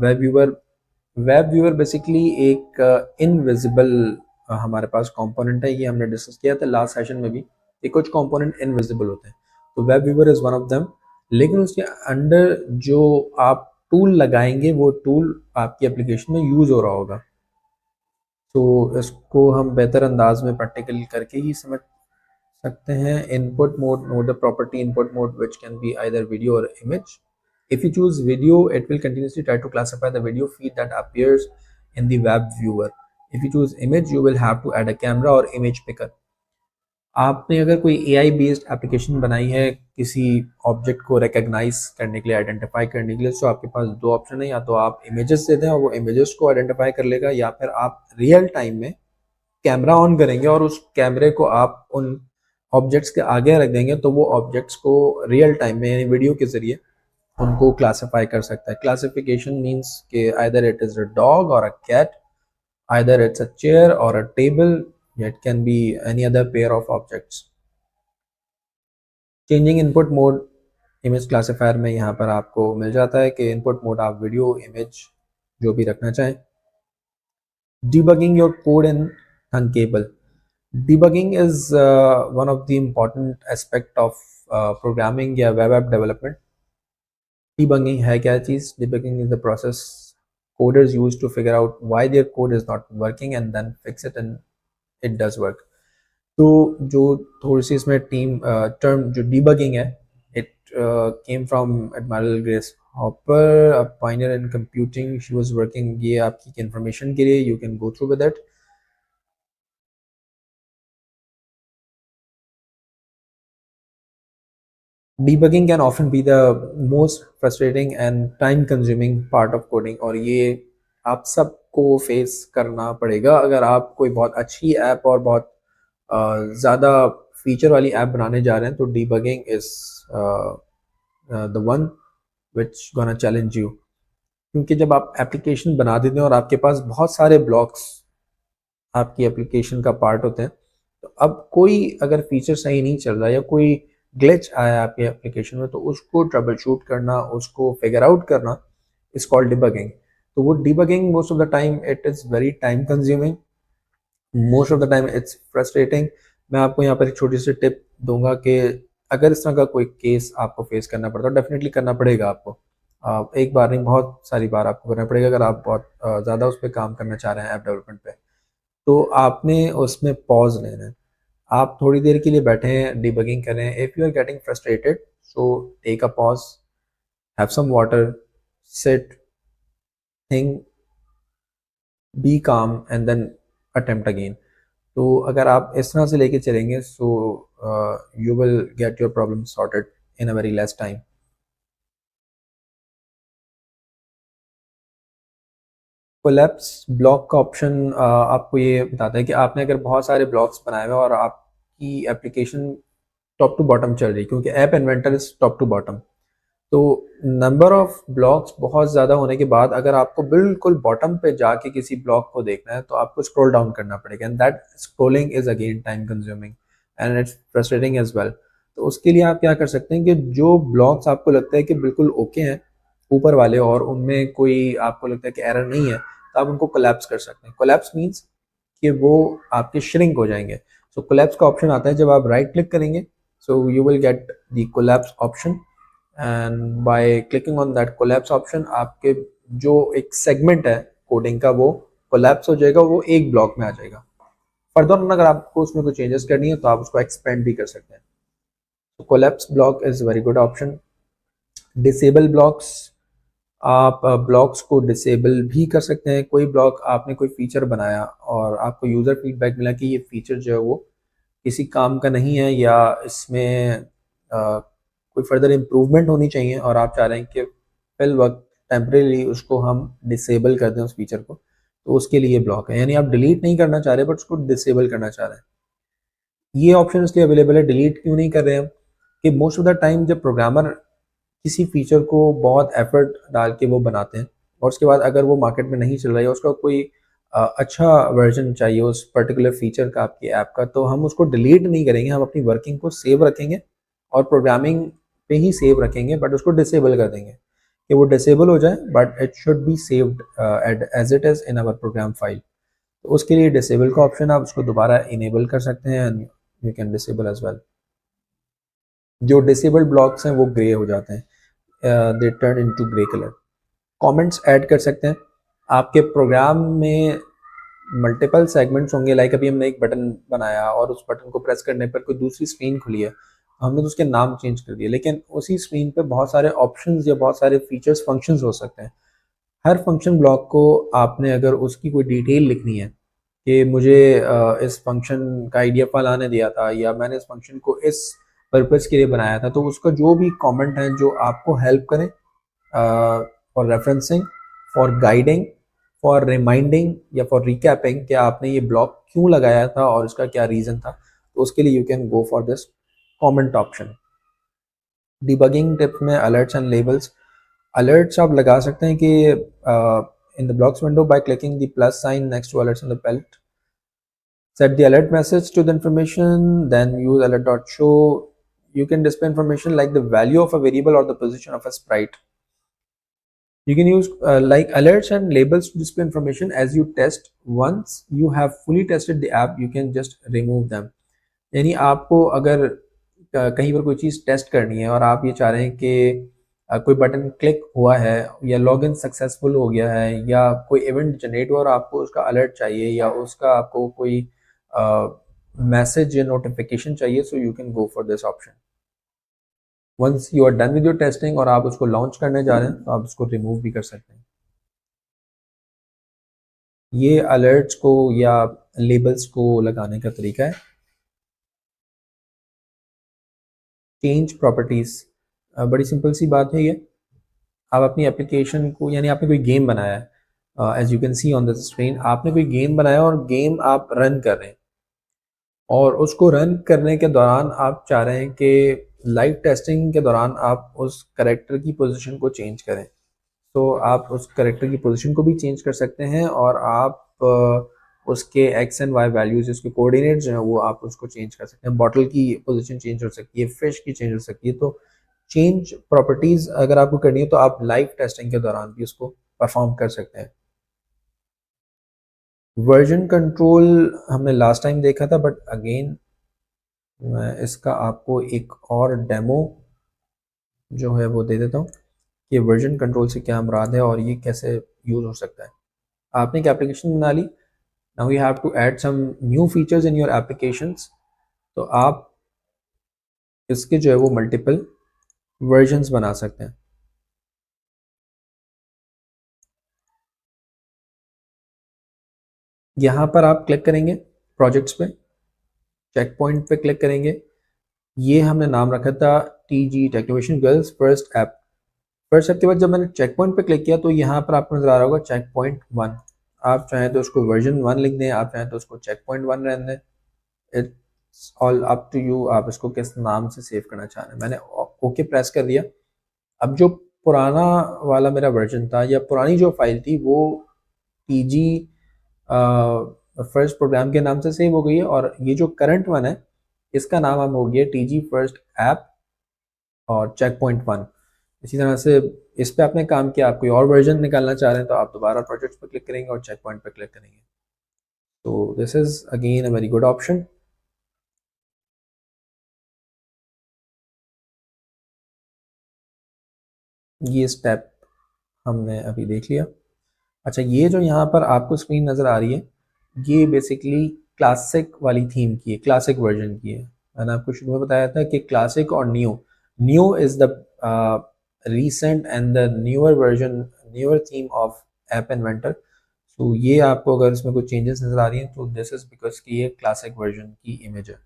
Speaker 1: वेब व्यूअर बेसिकली एक इनविजिबल हमारे पास कंपोनेंट है, ये हमने डिस्कस किया था लास्ट सेशन में भी कि कुछ कंपोनेंट इनविजिबल होते हैं, तो web viewer is one of them. लेकिन उसके अंडर जो आप टूल लगाएंगे वो टूल आपकी एप्लीकेशन में यूज़ हो रहा होगा, तो इसको हम बेहतर अंदाज में प्रैक्टिकल करके ही समझ सकते हैं। Input mode, note the property input mode, which can be either video or image. If you choose video, it will continuously try to classify the video feed that appears in the web viewer. If you choose image, you will have to add a camera or image picker. आपने अगर कोई AI based application बनाई है किसी object को recognise करने के लिए, आइडेंटिफाई करने के लिए, तो आपके पास दो ऑप्शन है, या तो आप इमेजेस दे दें और वो इमेजेस को आइडेंटिफाई कर लेगा, या फिर आप रियल टाइम में कैमरा ऑन करेंगे और उस कैमरे को आप उन ऑब्जेक्ट्स के आगे रख देंगे, तो वो ऑब्जेक्ट्स को रियल टाइम में यानी वीडियो के ज़रिए उनको क्लासिफाई कर सकता है। क्लासिफिकेशन मीन्स कि either it is a dog और a cat, either it's a chair और a table, it can be any other pair of objects. Changing input mode image classifier में यहाँ पर आपको मिल जाता है कि इनपुट मोड आप वीडियो, इमेज जो भी रखना चाहें। Debugging your code in Thunkable. Debugging is one of the important aspect of programming या web app development. Debugging है क्या चीज़? Debugging is the process coders use to figure out why their code is not working and then fix it and it does work. तो जो थोड़ी सी इसमें team term जो debugging है, it came from Admiral Grace Hopper, a pioneer in computing. She was working, ये आपकी information के लिए, you can go through with it. Debugging can often be the most frustrating and time consuming part of coding, और ये आप सबको face करना पड़ेगा अगर आप कोई बहुत अच्छी ऐप और बहुत ज़्यादा फीचर वाली ऐप बनाने जा रहे हैं। तो debugging is the one which gonna challenge you, क्योंकि जब आप एप्लीकेशन बना देते हैं और आपके पास बहुत सारे ब्लॉक्स आपकी एप्लीकेशन का पार्ट होते हैं, तो अब कोई अगर फीचर सही नहीं चल रहा या कोई ग्लिच आया आपके एप्लीकेशन में, तो उसको ट्रबल शूट करना, उसको फिगर आउट करना इज कॉल्ड डिबगिंग। तो वो debugging most of the time it is very time consuming, most of the time it's frustrating. मैं आपको यहाँ पर एक छोटी सी टिप दूंगा कि अगर इस तरह का कोई केस आपको फेस करना पड़ता है, डेफिनेटली करना पड़ेगा आपको, एक बार नहीं बहुत सारी बार आपको करना पड़ेगा अगर आप बहुत ज़्यादा उस पर काम करना चाह रहे हैं ऐप डेवलपमेंट पे, तो आपने उसमें पॉज लेना है। आप थोड़ी देर के लिए बैठे हैं, डिबगिंग कर रहे हैं। If you are getting frustrated, so take a pause, have some water, sit, think, be calm and then attempt again. तो अगर आप इस तरह से लेके चलेंगे, so you will get your problem sorted in a very less time. Collapse block का option आपको ये बताता है कि आपने अगर बहुत सारे ब्लॉक्स बनाए हुए हैं और आपकी एप्लीकेशन टॉप टू बॉटम चल रही है, क्योंकि app inventor is top to bottom, तो नंबर ऑफ ब्लॉक्स बहुत ज़्यादा होने के बाद अगर आपको बिल्कुल बॉटम पे जाके किसी ब्लॉक को देखना है तो आपको स्क्रॉल डाउन करना पड़ेगा, and that scrolling is again time consuming and it's frustrating as well. तो उसके लिए आप क्या कर सकते हैं कि जो ब्लॉक्स आपको लगता है कि बिल्कुल ओके हैं ऊपर वाले और उनमें कोई आपको लगता है कि एरर नहीं है, तो आप उनको कोलैप्स कर सकते हैं। कोलैप्स मीन्स कि वो आपके श्रिंक हो जाएंगे। सो कोलैप्स का ऑप्शन आता है जब आप राइट क्लिक करेंगे, so you will get the collapse option, and by clicking on that collapse option आपके जो एक सेगमेंट है कोडिंग का वो कोलैप्स हो जाएगा, वो एक ब्लॉक में आ जाएगा। फर्दर ऑन अगर आपको उसमें कोई चेंजेस करनी है तो आप उसको एक्सपेंड भी कर सकते हैं। तो collapse block is very good option. Disable blocks, आप ब्लॉक्स को डिसेबल भी कर सकते हैं। कोई ब्लॉक आपने कोई फीचर बनाया और आपको यूज़र फीडबैक मिला कि ये फीचर जो है वो किसी काम का नहीं है या इसमें कोई फर्दर इम्प्रूवमेंट होनी चाहिए और आप चाह रहे हैं कि फिल वक्त टेम्परेली उसको हम डिसेबल कर दें उस फीचर को, तो उसके लिए ब्लॉक है। यानी आप डिलीट नहीं करना चाह रहे बट उसको डिसेबल करना चाह रहे हैं। ये ऑप्शन इसलिए अवेलेबल है, डिलीट क्यों नहीं कर रहे हैं कि मोस्ट ऑफ द टाइम जब प्रोग्रामर किसी फीचर को बहुत एफर्ट डाल के वो बनाते हैं और उसके बाद अगर वो मार्केट में नहीं चल रहा है, उसका कोई अच्छा वर्जन चाहिए उस पर्टिकुलर फीचर का आपकी ऐप का, तो हम उसको डिलीट नहीं करेंगे, हम अपनी वर्किंग को सेव रखेंगे और प्रोग्रामिंग पे ही सेव रखेंगे, बट उसको डिसेबल कर देंगे कि वो डिसेबल हो जाए, but it should be saved as it is in our program file. तो उसके लिए डिसेबल का ऑप्शन आप उसको दोबारा इनेबल कर सकते हैं and you can disable as well. जो डिसेबल ब्लॉक्स हैं वो ग्रे हो जाते हैं, they turn into grey colour. Comments add कर सकते हैं। आपके प्रोग्राम में मल्टीपल सेगमेंट्स होंगे, लाइक अभी हमने एक बटन बनाया और उस बटन को प्रेस करने पर कोई दूसरी स्क्रीन खुली है, हमने तो उसके नाम चेंज कर दिए, लेकिन उसी स्क्रीन पे बहुत सारे ऑप्शंस या बहुत सारे फीचर्स फंक्शंस हो सकते हैं। हर फंक्शन ब्लॉक को आपने अगर उसकी कोई डिटेल लिखनी है कि मुझे इस फंक्शन का आइडिया फलाने दिया था या मैंने इस फंक्शन को इस पर्पस के लिए बनाया था, तो उसका जो भी कमेंट है जो आपको हेल्प करें for referencing, for guiding, for reminding या फॉर रिकैपिंग कि आपने ये ब्लॉक क्यों लगाया था और इसका क्या रीज़न था, तो उसके लिए you can go for this comment option. Debugging tip में अलर्ट्स एंड लेबल्स, अलर्ट्स आप लगा सकते हैं कि in the blocks window by clicking the plus sign next to alerts in the palette, set the alert message to the information, then use alert.show. You can display information like the value of a variable or the position of a sprite. You can use like alerts and labels to display information as you test. Once you have fully tested the app, you can just remove them. यानी आपको अगर कहीं पर कोई चीज़ test करनी है और आप ये चाह रहे हैं कि कोई बटन क्लिक हुआ है या लॉगिन सक्सेसफुल हो गया है या कोई इवेंट जनरेट हुआ और आपको उसका अलर्ट चाहिए या उसका आपको कोई मैसेज या नोटिफिकेशन चाहिए, so you can go for this option. Once you are done with your testing और आप उसको लॉन्च करने जा रहे हैं तो आप उसको रिमूव भी कर सकते हैं। ये अलर्ट्स को या लेबल्स को लगाने का तरीका है। चेंज प्रॉपर्टीज, बड़ी सिंपल सी बात है ये। आप अपनी एप्लीकेशन को, यानी आपने कोई गेम बनाया है, as you can see on the screen, आपने कोई गेम बनाया और गेम आप रन कर रहे हैं और उसको रन करने के दौरान आप चाह रहे हैं कि लाइव टेस्टिंग के दौरान आप उस करेक्टर की पोजीशन को चेंज करें, तो आप उस करेक्टर की पोजीशन को भी चेंज कर सकते हैं और आप उसके एक्स एंड वाई वैल्यूज, उसके कोऑर्डिनेट्स जो हैं वो आप उसको चेंज कर सकते हैं। बॉटल की पोजीशन चेंज हो सकती है, फिश की चेंज हो सकती है। तो चेंज प्रॉपर्टीज अगर आपको करनी है तो आप लाइव टेस्टिंग के दौरान भी उसको परफॉर्म कर सकते हैं। वर्जन कंट्रोल हमने लास्ट टाइम देखा था, बट अगेन मैं इसका आपको एक और डेमो जो है वो दे देता हूँ कि वर्जन कंट्रोल से क्या मुराद है और ये कैसे यूज़ हो सकता है। आपने एक एप्लीकेशन बना ली, now you have to add some new features in your applications, तो आप इसके जो है वो मल्टीपल वर्जन्स बना सकते हैं। यहाँ पर आप क्लिक करेंगे प्रोजेक्ट्स पे, चेक पॉइंट पे क्लिक करेंगे, ये हमने नाम रखा था TG Technovation girls first app. First app के बाद जब मैंने चेक पॉइंट पे क्लिक किया तो यहाँ पर आपको नजर आ रहा होगा चेक पॉइंट 1। आप चाहें तो उसको वर्जन 1 लिख दें, आप चाहें तो उसको चेक.1 रहने दें, it's all up to you, आप इसको किस नाम से सेव करना चाह रहे हैं। मैंने ओके प्रेस कर दिया। अब जो पुराना वाला मेरा वर्जन था या पुरानी जो फाइल थी वो टीजी फर्स्ट प्रोग्राम के नाम से सेव हो गई है, और ये जो करंट वन है इसका नाम अब हो गया टीजी फर्स्ट ऐप और चेक.1। इसी तरह से इस पे आपने काम किया, आप कोई और वर्जन निकालना चाह रहे हैं तो आप दोबारा प्रोजेक्ट्स पर क्लिक करेंगे और चेक पॉइंट पर क्लिक करेंगे। तो this is again a very good option. ये स्टेप हमने अभी देख लिया। अच्छा, ये जो यहाँ पर आपको स्क्रीन नज़र आ रही है ये बेसिकली क्लासिक वाली थीम की है, क्लासिक वर्जन की है। मैंने आपको शुरू में बताया था कि क्लासिक और new, new is the recent and the newer version, newer theme of App Inventor। तो ये आपको अगर इसमें कुछ चेंजेस नज़र आ रही हैं तो दिस इज़ बिकॉज कि ये क्लासिक वर्जन की इमेज है।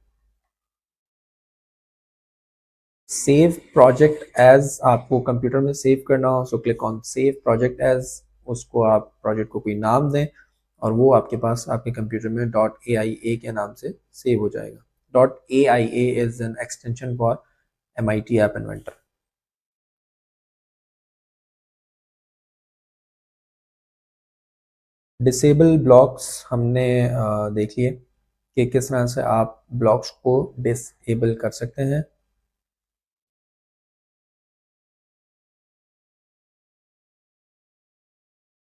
Speaker 1: सेव प्रोजेक्ट एज, आपको कंप्यूटर में सेव करना हो so click on save project as, उसको आप प्रोजेक्ट को कोई नाम दें और वो आपके पास आपके कंप्यूटर में .aia के नाम से सेव हो जाएगा। .aia is an extension for MIT app inventor. Disable blocks हमने देख लिए कि किस तरह से आप ब्लॉक्स को डिसेबल कर सकते हैं।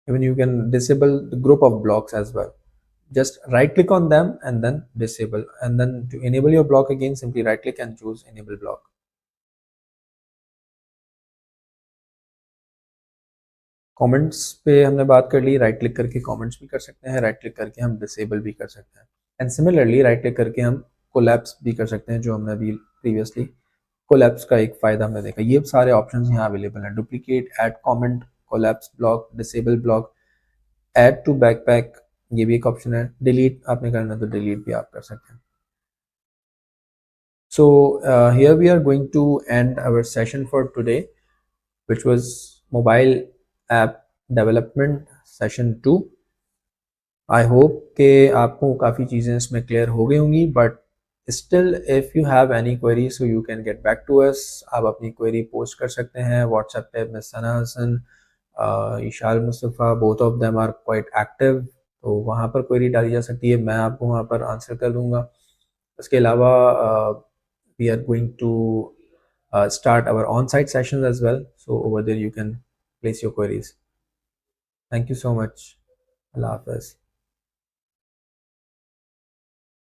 Speaker 1: Even you can disable the group of blocks as well. Just right click on them and then disable, and then to enable your block again simply right click and choose enable block। Comments पे हमने बात कर ली, right click करके comments भी कर सकते हैं, right click करके हम डिसेबल भी कर सकते हैं, एंड सिमिलरली राइट क्लिक करके हम कोलैप्स भी कर सकते हैं, जो हमने अभी प्रीवियसली कोलैप्स का एक फ़ायदा हमने देखा। ये सारे ऑप्शंस यहाँ अवेलेबल हैं, duplicate, add comment, collapse block, disable block, add to backpack, ये भी एक ऑप्शन है, डिलीट आपने करना है तो डिलीट भी आप कर सकते हैं। So here we are going to end our session for today, which was mobile app development session 2। I hope कि आपको काफ़ी चीज़ें इसमें क्लियर हो गई होंगी, but still if you have any query so you can get back to us. आप अपनी क्वेरी पोस्ट कर सकते हैं व्हाट्सएप पे। Miss Sana Hasan, Ishal Mustafa, both of them are quite active, तो वहाँ पर क्वेरी डाली जा सकती है, मैं आपको वहाँ पर आंसर कर दूँगा। उसके अलावा we are going to start our on-site sessions as well, so over there you can place your queries। Thank you so much। Allah Hafiz।